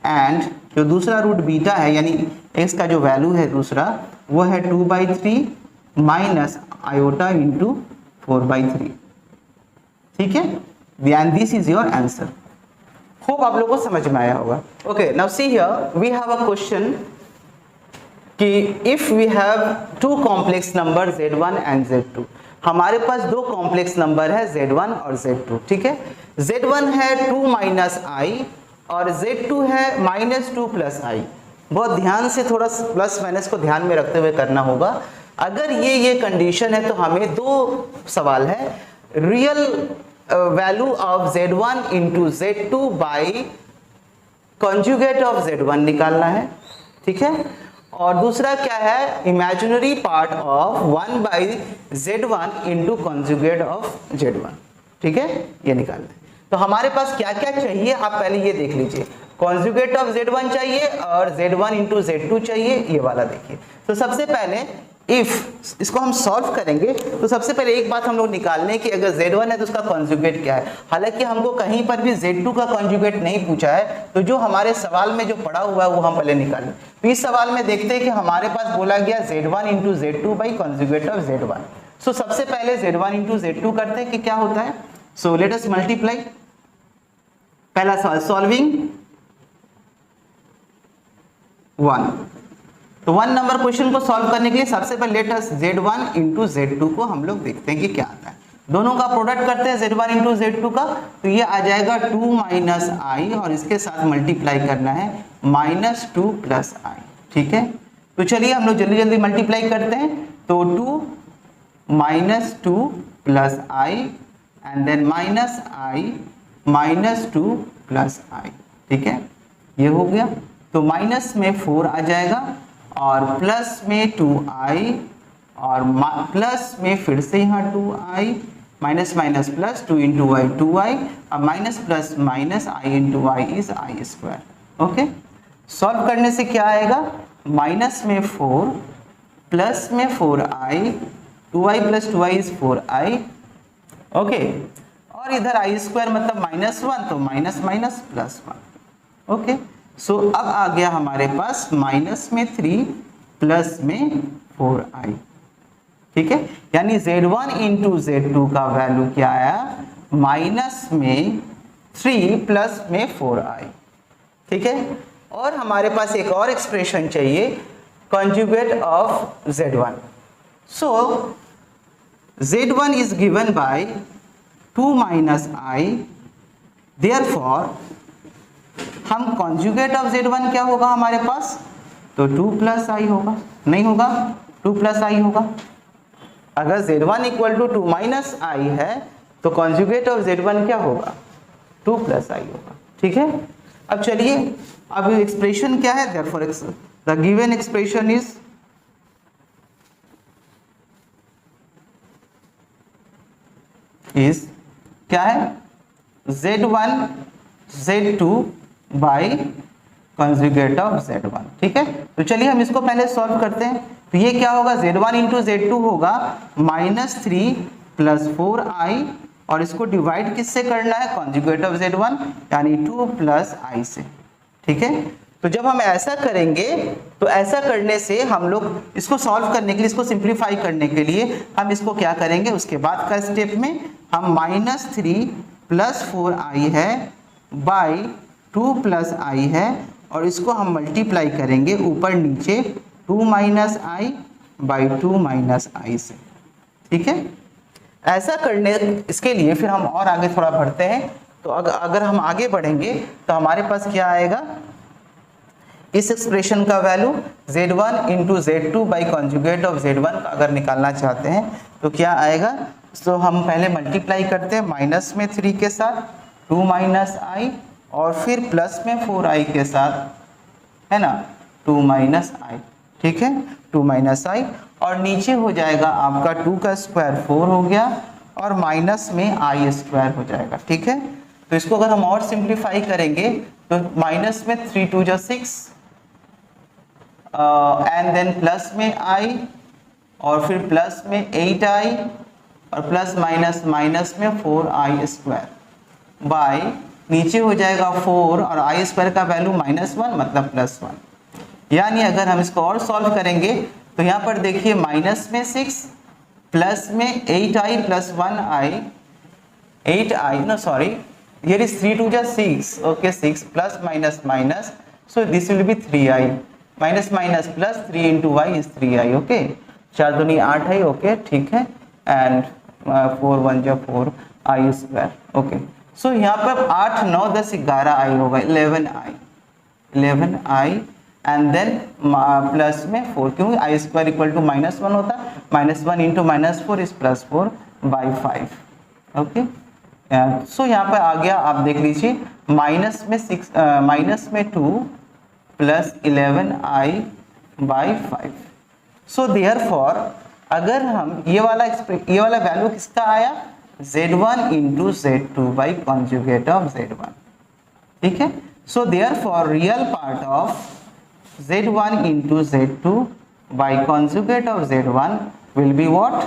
एंड जो दूसरा रूट बीटा है यानी एक्स का जो वैल्यू है दूसरा वो है 2/3 माइनस आयोटा इंटू 4/3। ठीक है, and this is your answer. Hope आप लोगों को समझ में आया होगा। Okay, now see here we have a question कि if we have two complex number Z1 and Z2, हमारे पास दो कॉम्प्लेक्स नंबर है Z1 और Z2। ठीक है, Z1 है 2 माइनस आई और Z2 है -2 प्लस आई। बहुत ध्यान से थोड़ा प्लस माइनस को ध्यान में रखते हुए करना होगा। अगर ये कंडीशन है तो हमें दो सवाल है, real value of Z1 into Z2 by conjugate of Z1 निकालना है। ठीक है, और दूसरा क्या है, imaginary part of 1 by Z1 into conjugate of Z1। ठीक है, ये निकालना है। तो हमारे पास क्या क्या चाहिए आप पहले ये देख लीजिए, कॉन्जुगेट ऑफ Z1 चाहिए और Z1 इंटू Z2 चाहिए, ये वाला देखिए। तो सबसे पहले इफ इसको हम सॉल्व करेंगे तो सबसे पहले एक बात हम लोग निकालने की, अगर Z1 है तो उसका कॉन्जुगेट क्या है। हालांकि हमको कहीं पर भी Z2 का कॉन्जुगेट नहीं पूछा है, तो जो हमारे सवाल में जो पड़ा हुआ है वो हम पहले निकालें। तो इस सवाल में देखते हैं कि हमारे पास बोला गया Z1 into Z2 by conjugate of Z1। सो सबसे पहले Z1 इंटू Z2 करते हैं कि क्या होता है। सो लेट अस मल्टीप्लाई। पहला सवाल सॉल्विंग 1। तो 1 नंबर क्वेश्चन को सॉल्व करने के लिए सबसे पहले let us Z1 into Z2 को हम लोग देखते हैं कि क्या आता है। दोनों का प्रोडक्ट करते हैं Z1 इंटू Z2 का, तो ये आ जाएगा 2 माइनस आई और इसके साथ मल्टीप्लाई करना है -2 प्लस आई। ठीक है, तो चलिए हम लोग जल्दी जल्दी मल्टीप्लाई करते हैं। तो 2 -2 plus i and then minus i -2 plus i. ठीक है, ये हो गया। तो माइनस में 4 आ जाएगा और प्लस में 2i और प्लस में फिर से यहाँ 2i, minus minus plus 2 into y 2i, और minus plus minus i into y is i square. Okay, solve करने से क्या आएगा, माइनस में 4 प्लस में 4i 2i plus 2i is 4i, okay. और इधर आई स्क्वायर मतलब -1, तो minus minus plus 1, okay. So अब आ गया हमारे पास माइनस में 3 प्लस में 4i, ठीक है। यानी Z1 इंटू Z2 का वैल्यू क्या आया, माइनस में 3 प्लस में 4i, ठीक है। और हमारे पास एक और एक्सप्रेशन चाहिए, conjugate of Z1. So Z1 is given by 2 minus i, therefore हम conjugate ऑफ Z1 क्या होगा हमारे पास, तो 2 प्लस आई होगा, नहीं होगा 2 प्लस आई होगा। अगर Z1 इक्वल टू 2 माइनस आई है तो conjugate ऑफ Z1 क्या होगा, 2 प्लस आई होगा, ठीक है। अब चलिए, अब एक्सप्रेशन क्या है, therefore the given expression is क्या है, Z1 Z2 by conjugate of Z1, ठीक है। तो चलिए हम इसको पहले सॉल्व करते हैं। तो ये क्या होगा, Z1 इंटू Z2 होगा -3 प्लस 4i, और इसको डिवाइड किससे करना है, कंजुगेट ऑफ Z1 यानी 2 प्लस i से, ठीक है। तो जब हम ऐसा करेंगे तो ऐसा करने से हम लोग इसको सॉल्व करने के लिए, इसको सिंप्लीफाई करने के लिए हम इसको क्या करेंगे, उसके बाद का स्टेप में हम -3 प्लस 4i है बाई 2 प्लस i है, और इसको हम मल्टीप्लाई करेंगे ऊपर नीचे 2 माइनस आई बाई 2 माइनस आई से, ठीक है। ऐसा करने इसके लिए फिर हम और आगे थोड़ा बढ़ते हैं। तो अगर हम आगे बढ़ेंगे तो हमारे पास क्या आएगा, इस एक्सप्रेशन का value Z1 into Z2 by conjugate of Z1 अगर निकालना चाहते हैं तो क्या आएगा। तो हम पहले मल्टीप्लाई करते हैं माइनस में 3 के साथ 2 माइनस आई, और फिर प्लस में 4i के साथ, है ना, 2 माइनस आई, ठीक है, 2 माइनस आई, और नीचे हो जाएगा आपका 2 का स्क्वायर 4 हो गया, और माइनस में आई स्क्वायर हो जाएगा, ठीक है। तो इसको अगर हम और सिंप्लीफाई करेंगे तो माइनस में 3 2 जा 6, एंड देन प्लस में आई, और फिर प्लस में 8i, और प्लस माइनस माइनस में 4i स्क्वायर बाय नीचे हो जाएगा 4, और आई स्क्वायर का वैल्यू -1 मतलब +1। यानी अगर हम इसको और सॉल्व करेंगे तो यहाँ पर देखिए माइनस में 6 प्लस में 8i plus 1i, 8i, no sorry, here is 3 2 जा 6, okay, 6 plus minus minus, so this will be 3i, minus minus plus 3 into y is 3i, okay, 4 दूनी 8 है, ओके, ठीक है, एंड 4 1 जा 4 i स्क्वायर, ओके। सो यहाँ पर 8 9 10 11i होगा, 11i, and then plus में 4, क्योंकि आई स्क्वायर इक्वल टू -1 होता है, -1 इंटू -4 इज +4 बाई 5, ओके। सो यहाँ पर आ गया, आप देख लीजिए, माइनस में 2 plus 11i by 5। So therefore अगर हम ये वाला वैल्यू किसका आया, Z1 into Z2 by conjugate of Z1, ठीक है। So therefore real part of Z1 into Z2 by conjugate of Z1 will be what.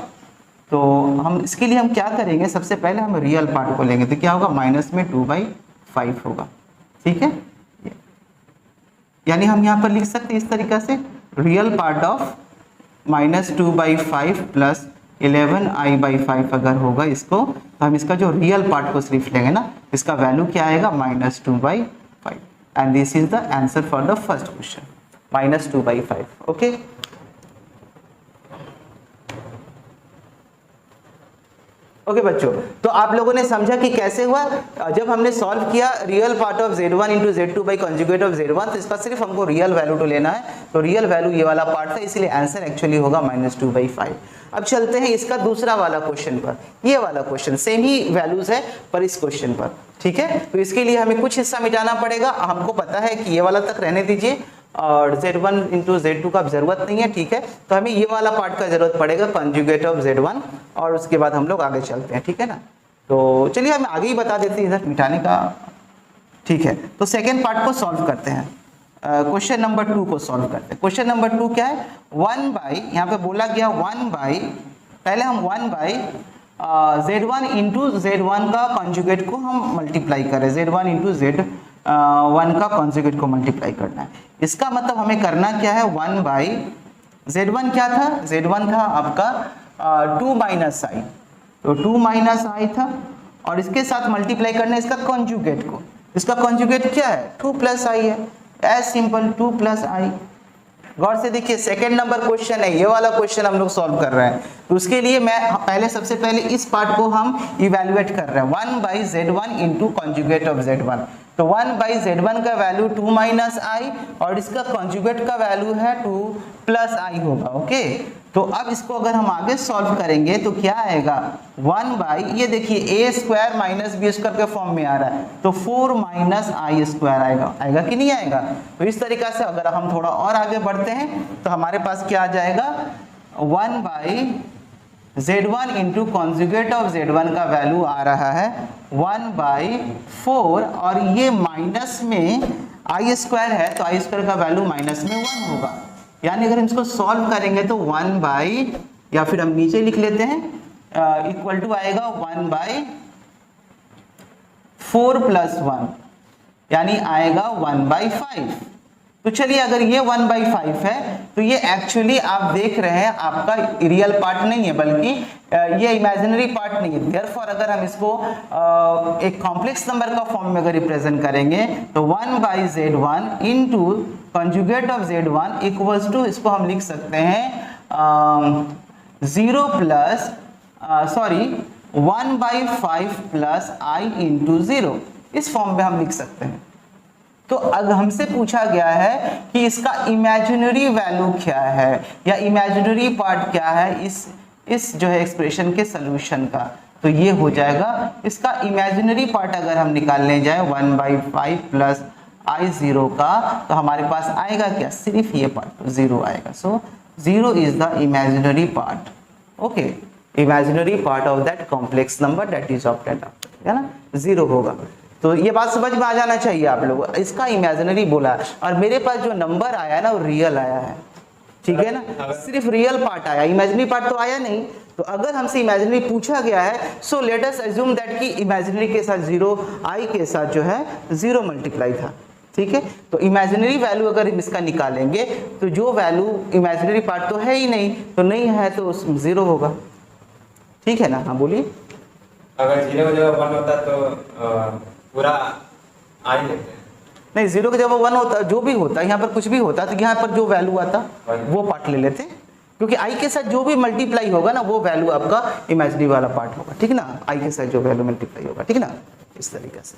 तो हम इसके लिए हम क्या करेंगे, सबसे पहले हम रियल पार्ट को लेंगे, तो क्या होगा, माइनस में 2/5 होगा, ठीक है। यानी हम यहाँ पर लिख सकते हैं इस तरीके से, real part of -2/5 plus 11i/5 अगर होगा इसको, तो हम इसका जो रियल पार्ट को सिर्फ लेंगे ना, इसका वैल्यू क्या आएगा, -2/5, and this is the answer for the first question, -2/5, okay. Okay बच्चों, तो आप लोगों ने समझा कि कैसे हुआ जब हमने सॉल्व किया real part of Z1 into Z2 by conjugate of Z1, तो इसका सिर्फ हमको रियल वैल्यू तो लेना है, तो रियल वैल्यू ये वाला पार्ट था, इसलिए आंसर एक्चुअली होगा -2/5। अब चलते हैं इसका दूसरा वाला क्वेश्चन पर। ये वाला क्वेश्चन सेम ही वैल्यूज है पर इस क्वेश्चन पर, ठीक है। तो इसके लिए हमें कुछ हिस्सा मिटाना पड़ेगा, हमको पता है कि ये वाला तक रहने दीजिए, और Z1 इंटू Z2 का जरूरत नहीं है, ठीक है। तो हमें ये वाला पार्ट का जरूरत पड़ेगा, कंजुगेट ऑफ Z1, और उसके बाद हम लोग आगे चलते हैं, ठीक है ना। तो चलिए हम आगे ही बता देते हैं इधर मिटाने का, ठीक है। तो सेकेंड पार्ट को सॉल्व करते हैं, क्वेश्चन नंबर 2 को सॉल्व करते हैं। क्वेश्चन नंबर 2 क्या है, 1/, यहाँ पे बोला गया 1/, पहले हम 1 बाई Z1 इंटू Z1 का कॉन्जुगेट को हम मल्टीप्लाई करें, Z1 इंटू Z1 का कॉन्जुगेट को मल्टीप्लाई करना है। इसका मतलब हमें करना क्या है, 1 बाई Z1 क्या था, Z1 था आपका 2 माइनस आई, तो 2 माइनस आई था, और इसके साथ मल्टीप्लाई करना है इसका कॉन्जुगेट को। इसका कॉन्जुगेट क्या है, 2 प्लस आई है, एज सिंपल 2 प्लस आई। गौर से देखिए सेकंड नंबर क्वेश्चन है, ये वाला क्वेश्चन हम लोग सॉल्व कर रहे हैं, तो उसके लिए मैं सबसे पहले इस पार्ट को हम इवेल्युएट कर रहे हैं, 1 by Z1 into conjugate of Z1। तो 1 बाई Z1 का वैल्यू 2 माइनस आई और इसका कॉन्जुगेट का वैल्यू है 2 प्लस आई होगा। ओके, तो अब इसको अगर हम आगे सॉल्व करेंगे तो क्या आएगा, 1 बाई, ये देखिए a square minus b square के फॉर्म में आ रहा है, तो 4 माइनस आई स्क्वायर आएगा, आएगा कि नहीं आएगा। तो इस तरीका से अगर हम थोड़ा और आगे बढ़ते हैं तो हमारे पास क्या आ जाएगा, 1 by Z1 into conjugate of Z1 का वैल्यू आ रहा है 1 बाई 4, और ये माइनस में आई स्क्वायर है तो आई स्क्वायर का वैल्यू माइनस में 1 होगा, यानी अगर हम इसको सॉल्व करेंगे तो 1 बाई, या फिर हम नीचे लिख लेते हैं, इक्वल टू आएगा 1 बाई 4 प्लस 1, यानी आएगा 1 बाई 5। तो चलिए अगर ये 1 बाई 5 है तो ये एक्चुअली आप देख रहे हैं आपका रियल पार्ट नहीं है, बल्कि ये इमेजिनरी पार्ट नहीं है। देयरफॉर अगर हम इसको एक कॉम्प्लेक्स नंबर का फॉर्म में अगर रिप्रेजेंट करेंगे तो 1 by Z1 into conjugate of Z1 equals to, इसको हम लिख सकते हैं 0 plus 1 by 5 plus i into 0, इस फॉर्म में हम लिख सकते हैं। तो अगर हमसे पूछा गया है कि इसका इमेजिनरी वैल्यू क्या है या इमेजिनरी पार्ट क्या है इस जो है एक्सप्रेशन के सॉल्यूशन का, तो ये हो जाएगा इसका इमेजिनरी पार्ट अगर हम निकालने जाए 1 बाई 5 प्लस आई 0 का, तो हमारे पास आएगा क्या, सिर्फ ये पार्ट 0 आएगा। सो 0 is the imaginary part. Okay, imaginary part of that complex number that is obtained, है ना, 0 होगा। तो ये बात समझ में आ जाना चाहिए आप लोगों को, इसका इमेजिनरी बोला है और मेरे पास जो नंबर आया है ना वो रियल आया है, ठीक है ना, सिर्फ रियल पार्ट आया, इमेजिनरी पार्ट तो आया नहीं। तो अगर हमसे इमेजिनरी पूछा गया है, सो लेट अस अज्यूम दैट कि इमेजिनरी के साथ 0, आई के साथ जो है 0 मल्टीप्लाई था, ठीक है। तो इमेजिनरी वैल्यू अगर हम इसका निकालेंगे तो जो वैल्यू इमेजिनरी पार्ट तो है ही नहीं, तो नहीं है तो 0 होगा, ठीक है ना। हाँ बोलिए। अगर 0 की जगह 1 होता तो पूरा आ ही लेते हैं। नहीं, 0 की जगह 1 होता, जो भी होता, यहाँ पर कुछ भी होता तो यहाँ पर जो वैल्यू आता वो पार्ट ले लेते, क्योंकि आई के साथ जो भी मल्टीप्लाई होगा ना वो वैल्यू आपका इमेजिनरी वाला पार्ट होगा, ठीक ना, आई के साथ जो वैल्यू मल्टीप्लाई होगा, ठीक ना, इस तरीके से।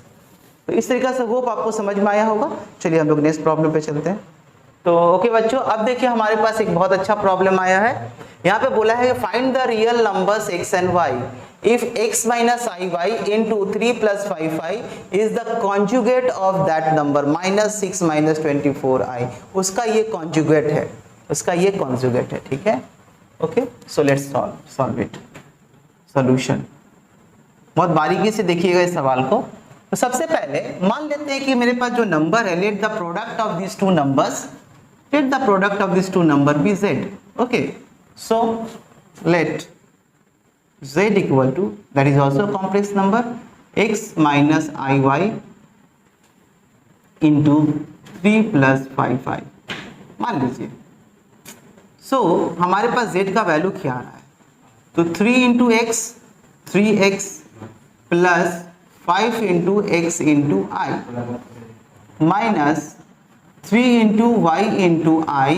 तो इस तरीके से होप आपको समझ में आया होगा। चलिए हम लोग नेक्स्ट प्रॉब्लम पे चलते हैं। तो ओके बच्चों, अब देखिए हमारे पास एक बहुत अच्छा प्रॉब्लम आया है। यहाँ पे बोला है find the real numbers x and y if x minus iy into 3 plus 5i is the conjugate of that number minus 6 minus 24i, उसका ये conjugate है, उसका ये conjugate है, ठीक है। Okay, so let's solve it. Solution बहुत बारीकी से देखिएगा इस सवाल को। तो सबसे पहले मान लेते हैं कि मेरे पास जो नंबर है, let the product of this two numbers, let the product of these two number be z. Okay, so let z equal to, that is also a complex number, x minus iy into 3 plus 5i मान लीजिए। so हमारे पास z का value क्या आ रहा है, तो 3 into x 3x plus 5 into x into i minus 3 into y into i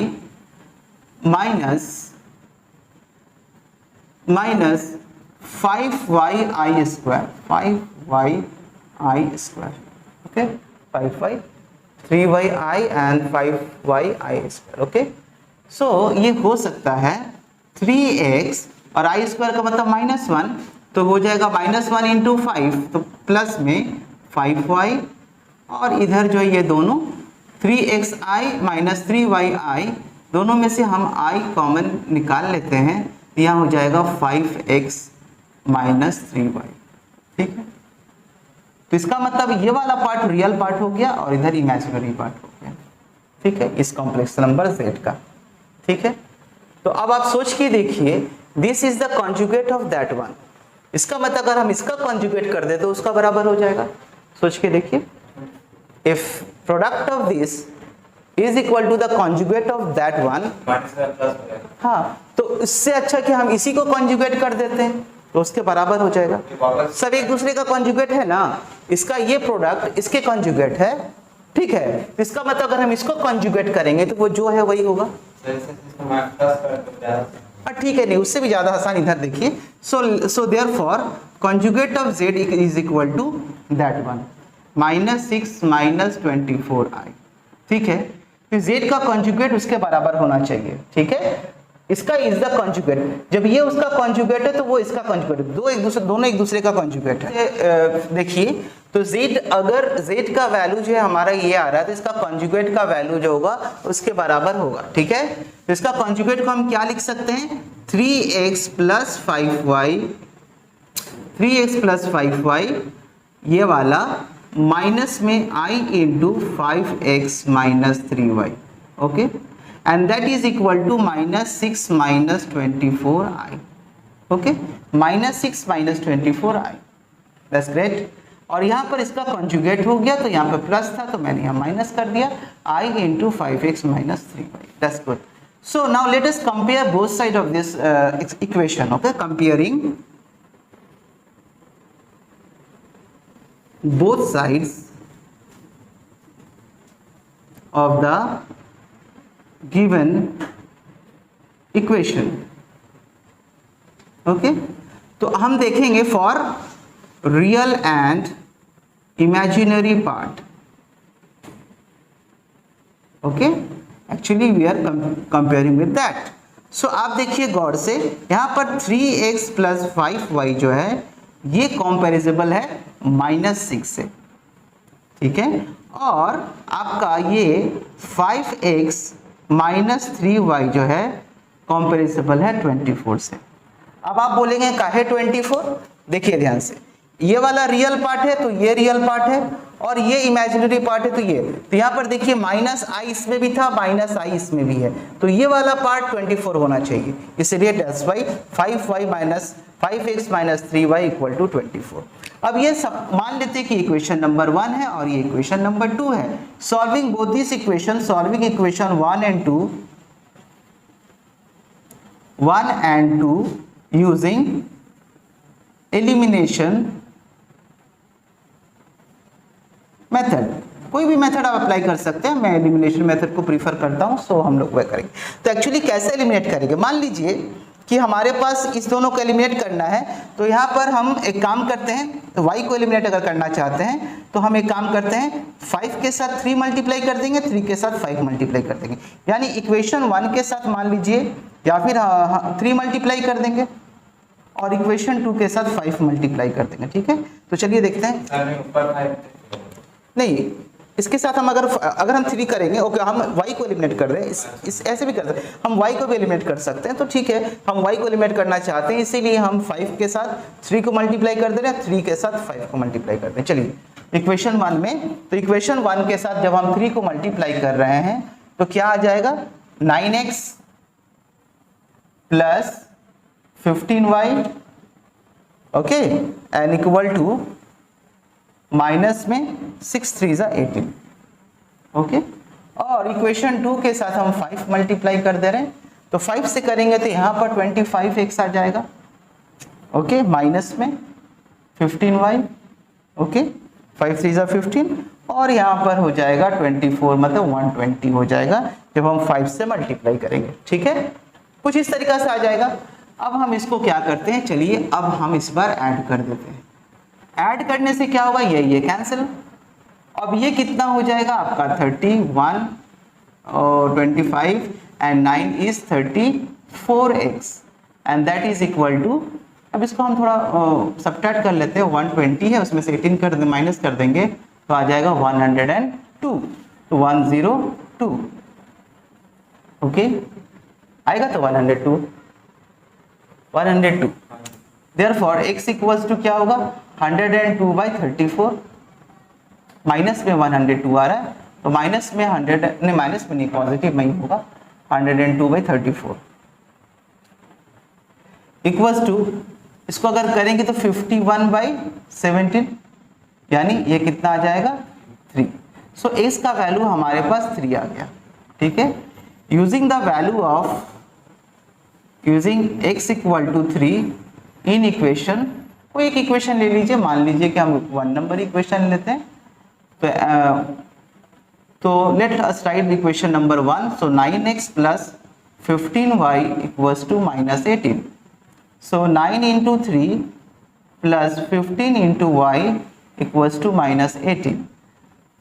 minus 5y i square, 5y i square, okay, 5y 3y i and 5y i square. Okay, so ये हो सकता है 3x और आई square का मतलब -1, तो हो जाएगा -1 इंटू 5, तो प्लस में 5y, और इधर जो ये दोनों 3xi माइनस 3yi, दोनों में से हम i कॉमन निकाल लेते हैं, यहाँ हो जाएगा 5x माइनस 3y, ठीक है। तो इसका मतलब ये वाला पार्ट रियल पार्ट हो गया और इधर इमेजिनरी पार्ट हो गया, ठीक है, इस कॉम्प्लेक्स नंबर z का, ठीक है। तो अब आप सोच के देखिए, this is the conjugate of that one. इसका मतलब अगर हम इसका कॉन्जुगेट कर दे तो उसका बराबर हो जाएगा। सोच के देखिए, if product of this is equal to the conjugate of that one, minus का प्लस हो जाएगा। हाँ, तो इससे अच्छा कि हम इसी को कॉन्जुगेट कर देते हैं तो उसके बराबर हो जाएगा। सब एक दूसरे का कॉन्जुगेट है ना, इसका ये प्रोडक्ट इसके कॉन्जुगेट है, ठीक है। तो इसका मतलब अगर हम इसको कॉन्जुगेट करेंगे तो वो जो है वही होगा। ठीक है, नहीं उससे भी ज्यादा आसान इधर देखिए। So therefore conjugate of z is equal to that one -6 - 24i, ठीक है। तो z का कॉन्जुगेट उसके बराबर होना चाहिए, ठीक है। इसका इज द कॉन्जुगेट, जब ये उसका कॉन्जुगेट है तो वो इसका कॉन्जुगेट, दोनों एक दूसरे का कॉन्जुगेट है। देखिए, तो z, अगर z का वैल्यू जो है हमारा ये आ रहा है तो इसका कॉन्जुगेट का वैल्यू जो होगा उसके बराबर होगा, ठीक है। तो इसका कॉन्जुगेट को हम क्या लिख सकते हैं, 3x + 5y, 3x + 5y ये वाला माइनस में i × 5x - 3y, okay, and that is equal to -6 - 24i, okay, -6 - 24i, that's great। और यहाँ पर इसका कॉन्जुगेट हो गया तो यहाँ पर प्लस था तो मैंने यहाँ माइनस कर दिया, i × 5x - 3y, that's good। So now let us compare both sides of this equation, okay, comparing both sides of the given equation, okay. तो हम देखेंगे for real and imaginary part, okay, actually we are comparing with that. So आप देखिए गौर से, यहाँ पर 3x + 5y जो है ये कंपैरिजेबल है -6 से, ठीक है, और आपका ये 5x - 3y जो है कंपैरिजेबल है 24 से। अब आप बोलेंगे काहे 24, देखिए ध्यान से, ये वाला रियल पार्ट है तो ये रियल पार्ट है, और ये इमेजिनरी पार्ट है तो ये, तो यहाँ पर देखिए -i इसमें भी था, -i इसमें भी है, तो ये वाला पार्ट 24 होना चाहिए, इसलिए दैट्स व्हाई 5x - 3y = 24। अब ये सब मान लेते हैं कि इक्वेशन नंबर 1 है और ये इक्वेशन नंबर 2 है। Solving both this equation, solving equation 1 and 2 using elimination method, कोई भी मेथड आप अप्लाई कर सकते हैं, मैं एलिमिनेशन मेथड को प्रीफर करता हूं, सो हम लोग वह करेंगे। तो एक्चुअली कैसे एलिमिनेट करेंगे, मान लीजिए कि हमारे पास इस दोनों को एलिमिनेट करना है, तो यहाँ पर हम एक काम करते हैं, तो y को एलिमिनेट अगर करना चाहते हैं तो हम एक काम करते हैं, 5 के साथ 3 मल्टीप्लाई कर देंगे, 3 के साथ 5 मल्टीप्लाई कर देंगे, यानी इक्वेशन 1 के साथ मान लीजिए, या फिर 3 मल्टीप्लाई कर देंगे और इक्वेशन 2 के साथ 5 मल्टीप्लाई कर देंगे, ठीक है। तो चलिए देखते हैं, नहीं इसके साथ हम अगर हम 3 करेंगे, ओके, हम y को एलिमिनेट कर रहे हैं, इस ऐसे भी कर सकते हैं, हम y को भी एलिमिनेट कर सकते हैं, तो ठीक है, हम y को एलिमिनेट करना चाहते हैं, इसीलिए हम 5 के साथ 3 को मल्टीप्लाई कर दे रहे हैं, 3 के साथ 5 को मल्टीप्लाई कर रहे हैं। चलिए इक्वेशन 1 में, तो इक्वेशन 1 के साथ जब हम 3 को मल्टीप्लाई कर रहे हैं तो क्या आ जाएगा, 9x + 15y, okay, and equal to minus में 6 3 = 18, ओके, और इक्वेशन 2 के साथ हम 5 मल्टीप्लाई कर दे रहे हैं, तो 5 से करेंगे तो यहाँ पर 25x आ जाएगा, ओके, माइनस में 15y, ओके, 5 3 = 15, और यहाँ पर हो जाएगा 24, मतलब 120 हो जाएगा जब हम 5 से मल्टीप्लाई करेंगे, ठीक है, कुछ इस तरीका से आ जाएगा। अब हम इसको क्या करते हैं, चलिए अब हम इस बार ऐड कर देते हैं, ऐड करने से क्या होगा, ये कैंसिल, अब ये कितना हो जाएगा आपका 31 और 25 and 9 is 34x and that is equal to, अब इसको हम थोड़ा सब्ट्रैक्ट कर लेते हैं, 120 है उसमें से 18 माइनस कर देंगे तो आ जाएगा 102, तो 102, ओके, आएगा तो 102, देयरफॉर x इक्वल्स टू क्या होगा, 102/34, माइनस में 102 आ रहा है, तो माइनस में 100 नहीं, माइनस में नहीं, पॉजिटिव में ही होगा, 102/34। इक्वल्स टू, इसको अगर करेंगे तो 51/17, यानी ये कितना आ जाएगा 3। सो x का वैल्यू हमारे पास 3 आ गया। ठीक है, using the value of x equal to 3 in equation, कोई एक इक्वेशन ले लीजिए, मान लीजिए कि हम 1 नंबर इक्वेशन लेते हैं। तो let us write equation number 1। So 9x plus 15y equals to -18। So 9 into 3 plus 15 into y equals to -18।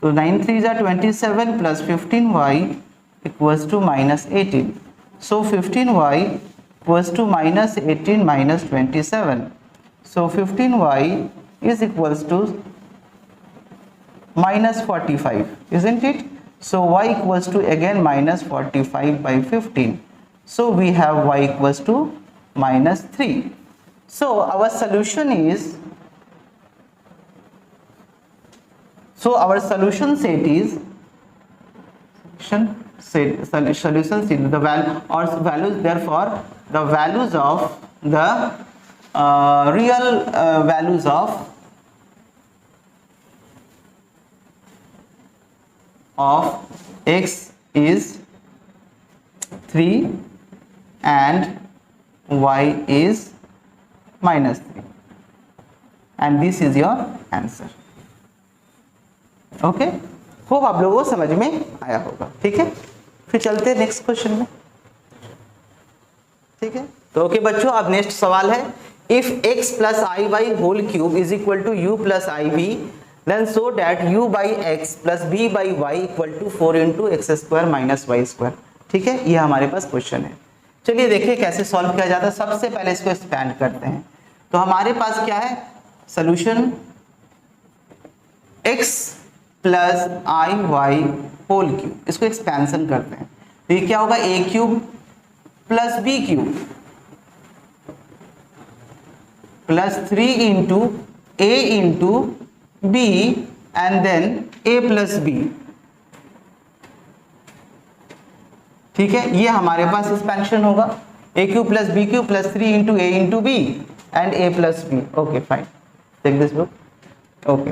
तो 9 3 ज़ा 27 plus 15y equals to -18। So 15y equals to -18 minus 27. So 15y is equals to -45, isn't it? So y equals to again -45/15. So we have y equals to -3. So our solution is, solution set is solution set the value or values, therefore the values of the real values of x is 3 and y is -3, and this is your answer. Okay, hope आप लोगों को समझ में आया होगा। ठीक है, फिर चलते हैं नेक्स्ट क्वेश्चन में। ठीक है, तो ओके बच्चों, अब नेक्स्ट सवाल है, if x plus i by whole cube is equal to u plus i b, then so that u by x plus b by y equal to 4 into x square minus y square. ठीक है, ये हमारे पास question है। चलिए देखिए कैसे solve किया जाता है। सबसे पहले इसको एक्सपैंड करते हैं। तो हमारे पास क्या है solution, x plus i y whole cube, इसको एक्सपेंशन करते हैं। तो ये क्या होगा, a cube plus b cube plus 3 into a into b and then a plus b। ठीक है, ये हमारे पास एक्सपेंशन होगा, a cube plus b cube plus 3 into a into b and a plus b। Okay fine, take this book. Okay,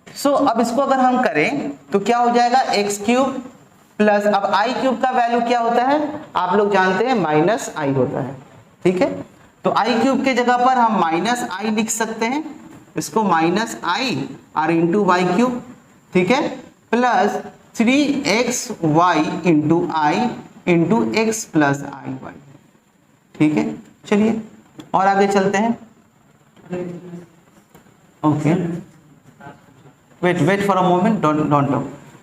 so अब इसको अगर हम करें तो क्या हो जाएगा, एक्स क्यूब प्लस, अब आई क्यूब का वैल्यू क्या होता है आप लोग जानते हैं, माइनस आई होता है। ठीक है, तो आई क्यूब के जगह पर हम माइनस आई लिख सकते हैं, इसको माइनस आई और इंटू वाई क्यूब। ठीक है, plus 3xy into i into x plus i y. ठीक है, चलिए और आगे चलते हैं। Okay, wait for a moment, don't talk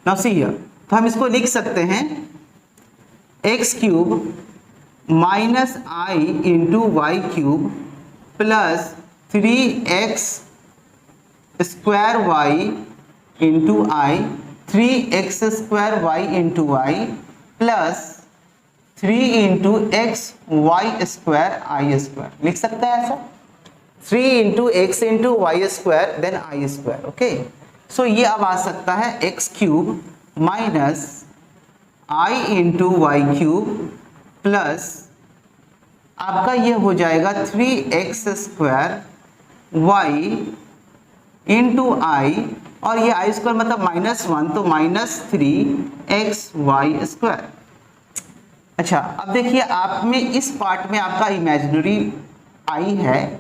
now, see here. तो हम इसको लिख सकते हैं x cube minus i into y cube plus 3x square y into i, 3x square y into y plus 3 into x y square i square. लिख सकते हैं ऐसा, 3 into x into y square then i square. Okay, so ये अब आ सकता है x cube minus i into y cube plus आपका ये हो जाएगा 3x स्क्वायर वाई इंटू आई, और ये आई स्क्वायर मतलब -1, तो -3xy स्क्वायर। अच्छा, अब देखिए आप में इस पार्ट में आपका इमेजिनरी आई है,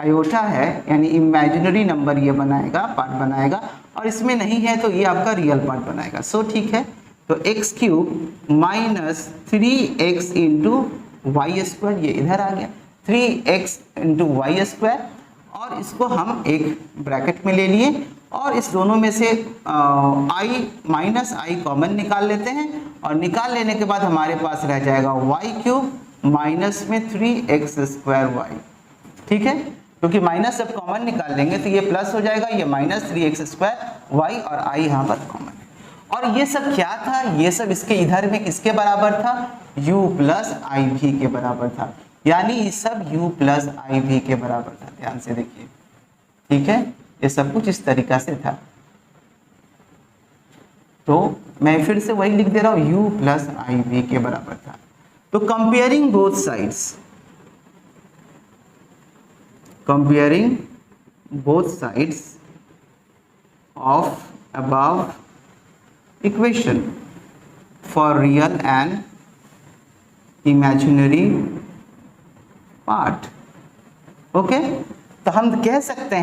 आयोटा है, यानी इमेजिनरी नंबर ये बनाएगा, पार्ट बनाएगा, और इसमें नहीं है तो ये आपका रियल पार्ट बनाएगा। सो ठीक है, तो x cube minus 3x into y square, ये इधर आ गया 3x इंटू वाई स्क्वायर, और इसको हम एक ब्रैकेट में ले लिए और इस दोनों में से आई माइनस आई कॉमन निकाल लेते हैं, और निकाल लेने के बाद हमारे पास रह जाएगा वाई क्यूब माइनस में 3x स्क्वायर वाई। ठीक है, क्योंकि माइनस जब कॉमन निकाल लेंगे तो ये प्लस हो जाएगा, ये माइनस 3x स्क्वायर वाई और आई यहाँ पर कॉमन है। और ये सब क्या था, ये सब इसके इधर में किसके बराबर था, u प्लस आई भी के बराबर था, यानी ये सब u प्लस आई भी के बराबर था। ध्यान से देखिए, ठीक है, ये सब कुछ इस तरीका से था। तो मैं फिर से वही लिख दे रहा हूँ, u प्लस आई भी के बराबर था। तो comparing both sides, comparing both sides of above equation for real and imaginary part. Okay, तो हम कह सकते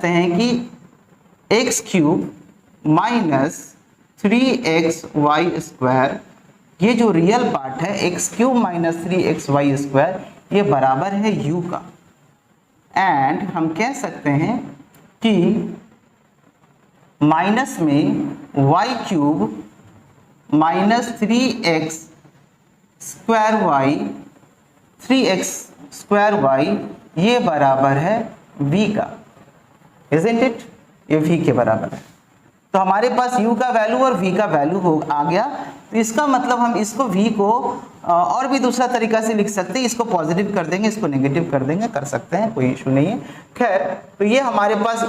हैं कि x cube minus 3xy square, ये जो रियल पार्ट है x cube minus 3xy square, ये बराबर है u का। एंड हम कह सकते हैं कि माइनस में y cube minus 3x square y ये बराबर है v का। Isn't it? ये v के बराबर है। तो हमारे पास u का वैल्यू और v का वैल्यू आ गया। तो इसका मतलब हम इसको v को और भी दूसरा तरीका से लिख सकते हैं, इसको पॉजिटिव कर देंगे, इसको नेगेटिव कर देंगे, कर सकते हैं, कोई इशू नहीं है। खैर, तो ये हमारे पास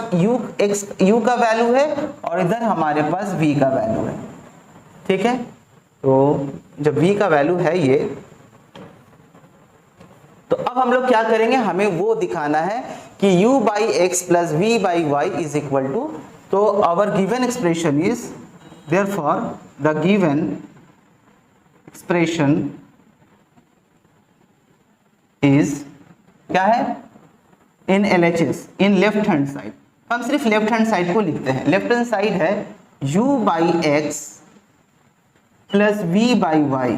u का वैल्यू है और इधर हमारे पास v का वैल्यू है। ठीक है, तो जब v का वैल्यू है ये, तो अब हम लोग क्या करेंगे, हमें वो दिखाना है कि u by x plus v by y is equal to, तो our given expression is, therefore the given expression is क्या है, in LHS, in left hand side. हम सिर्फ लेफ्ट हैंड साइड को लिखते हैं। लेफ्ट हैंड साइड है u by x plus v by y.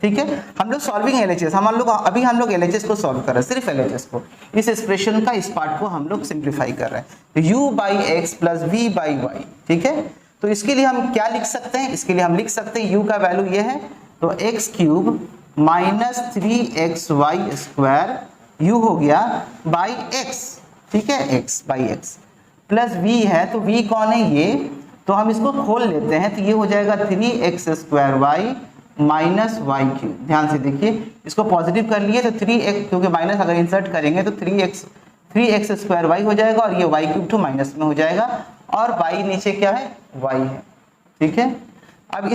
ठीक है, हम लोग सॉल्विंग LHS, हम लोग LHS को सॉल्व कर रहे हैं, सिर्फ LHS को, इस एक्सप्रेशन का इस पार्ट को हम लोग सिंप्लीफाई कर रहे हैं। तो u by x plus v by y. ठीक है, तो इसके लिए हम क्या लिख सकते हैं, इसके लिए हम लिख सकते हैं u का वैल्यू ये है, तो x cube minus 3xy square, u हो गया बाई एक्स। ठीक है, x by x plus v है, तो v कौन है ये, तो हम इसको खोल लेते हैं, तो ये हो जाएगा 3x square y minus y cube. ध्यान से देखिए, इसको पॉजिटिव कर लिए तो 3x, क्योंकि माइनस अगर इंसर्ट करेंगे तो 3x स्क्वायर y हो जाएगा और ये y क्यूब टू माइनस में हो जाएगा, और y नीचे क्या है, y है। ठीक है, अब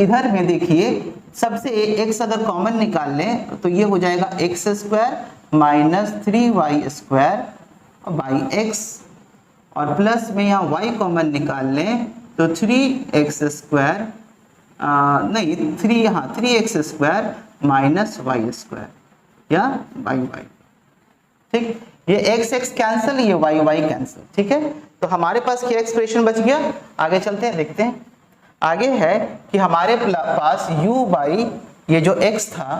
इधर में देखिए, सबसे x अगर कॉमन निकाल लें तो ये हो जाएगा x square minus 3y square by x, और प्लस में यहाँ y कॉमन निकाल लें तो 3x स्क्वायर नहीं 3x square minus y square या बाई वाई। ठीक, ये x कैंसिल, ये y कैंसिल। ठीक है, तो हमारे पास क्या एक्सप्रेशन बच गया, आगे चलते हैं, देखते हैं। आगे है कि हमारे पास u बाई ये जो x था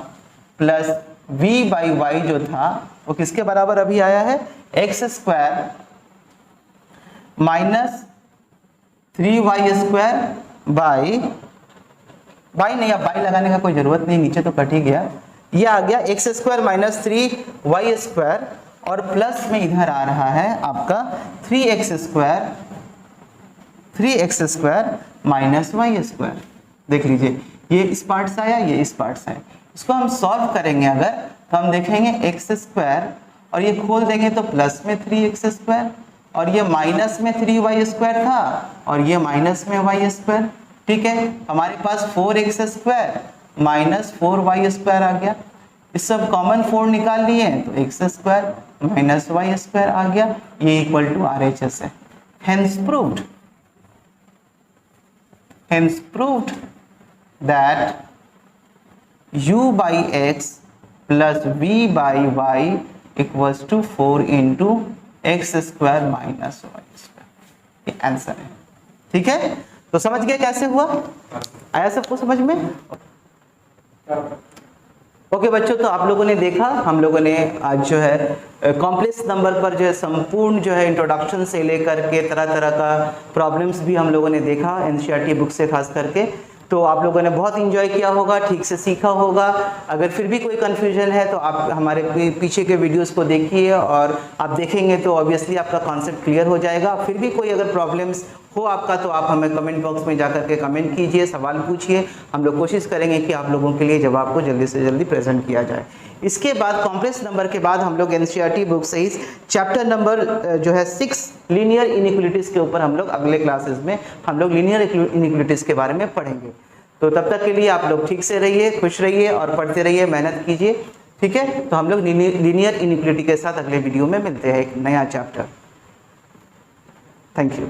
प्लस v बाई वाई जो था वो किसके बराबर अभी आया है, x square minus 3y square by नहीं, अब बाई लगाने का कोई जरूरत नहीं, नीचे तो कट ही गया, ये आ गया x square minus 3y square, और प्लस में इधर आ रहा है आपका 3x square minus y square. देख लीजिए, ये इस पार्ट से आया, ये इस पार्ट से आया। इसको हम सॉल्व करेंगे अगर, तो हम देखेंगे x स्क्वायर और ये खोल देंगे तो प्लस में 3x स्क्वायर, और ये माइनस में 3y स्क्वायर था और ये माइनस में y स्क्वायर। ठीक है, हमारे पास 4x square minus 4y square आ गया। इस सब कॉमन 4 निकाल लिए तो x square minus y square आ गया, ये इक्वल टू RHS है। Hence proved that u by x plus v by y equals to 4 into x square minus y square, ये आंसर है। ठीक है, तो समझ गए कैसे हुआ, आया सबको समझ में। ओके बच्चों, तो आप लोगों ने देखा, हम लोगों ने आज जो है कॉम्प्लेक्स नंबर पर जो है संपूर्ण जो है इंट्रोडक्शन से लेकर के तरह तरह का प्रॉब्लम्स भी हम लोगों ने देखा एनसीईआरटी बुक से खास करके। तो आप लोगों ने बहुत इंजॉय किया होगा, ठीक से सीखा होगा। अगर फिर भी कोई कन्फ्यूजन है तो आप हमारे पीछे के वीडियोस को देखिए, और आप देखेंगे तो ऑब्वियसली आपका कॉन्सेप्ट क्लियर हो जाएगा। फिर भी कोई अगर प्रॉब्लम्स हो आपका तो आप हमें कमेंट बॉक्स में जाकर के कमेंट कीजिए, सवाल पूछिए, हम लोग कोशिश करेंगे कि आप लोगों के लिए जवाब को जल्दी से जल्दी प्रेजेंट किया जाए। इसके बाद कॉम्प्लेक्स नंबर के बाद हम लोग एनसीईआरटी बुक से ही चैप्टर नंबर जो है 6 लीनियर इनइक्वालिटीज़ के ऊपर हम लोग अगले क्लासेस में हम लोग लीनियर इनइक्वालिटीज़ के बारे में पढ़ेंगे। तो तब तक के लिए आप लोग ठीक से रहिए, खुश रहिए और पढ़ते रहिए, मेहनत कीजिए। ठीक है, तो हम लोग लीनियर इनिक्वालिटी के साथ अगले वीडियो में मिलते हैं, एक नया चैप्टर। Thank you.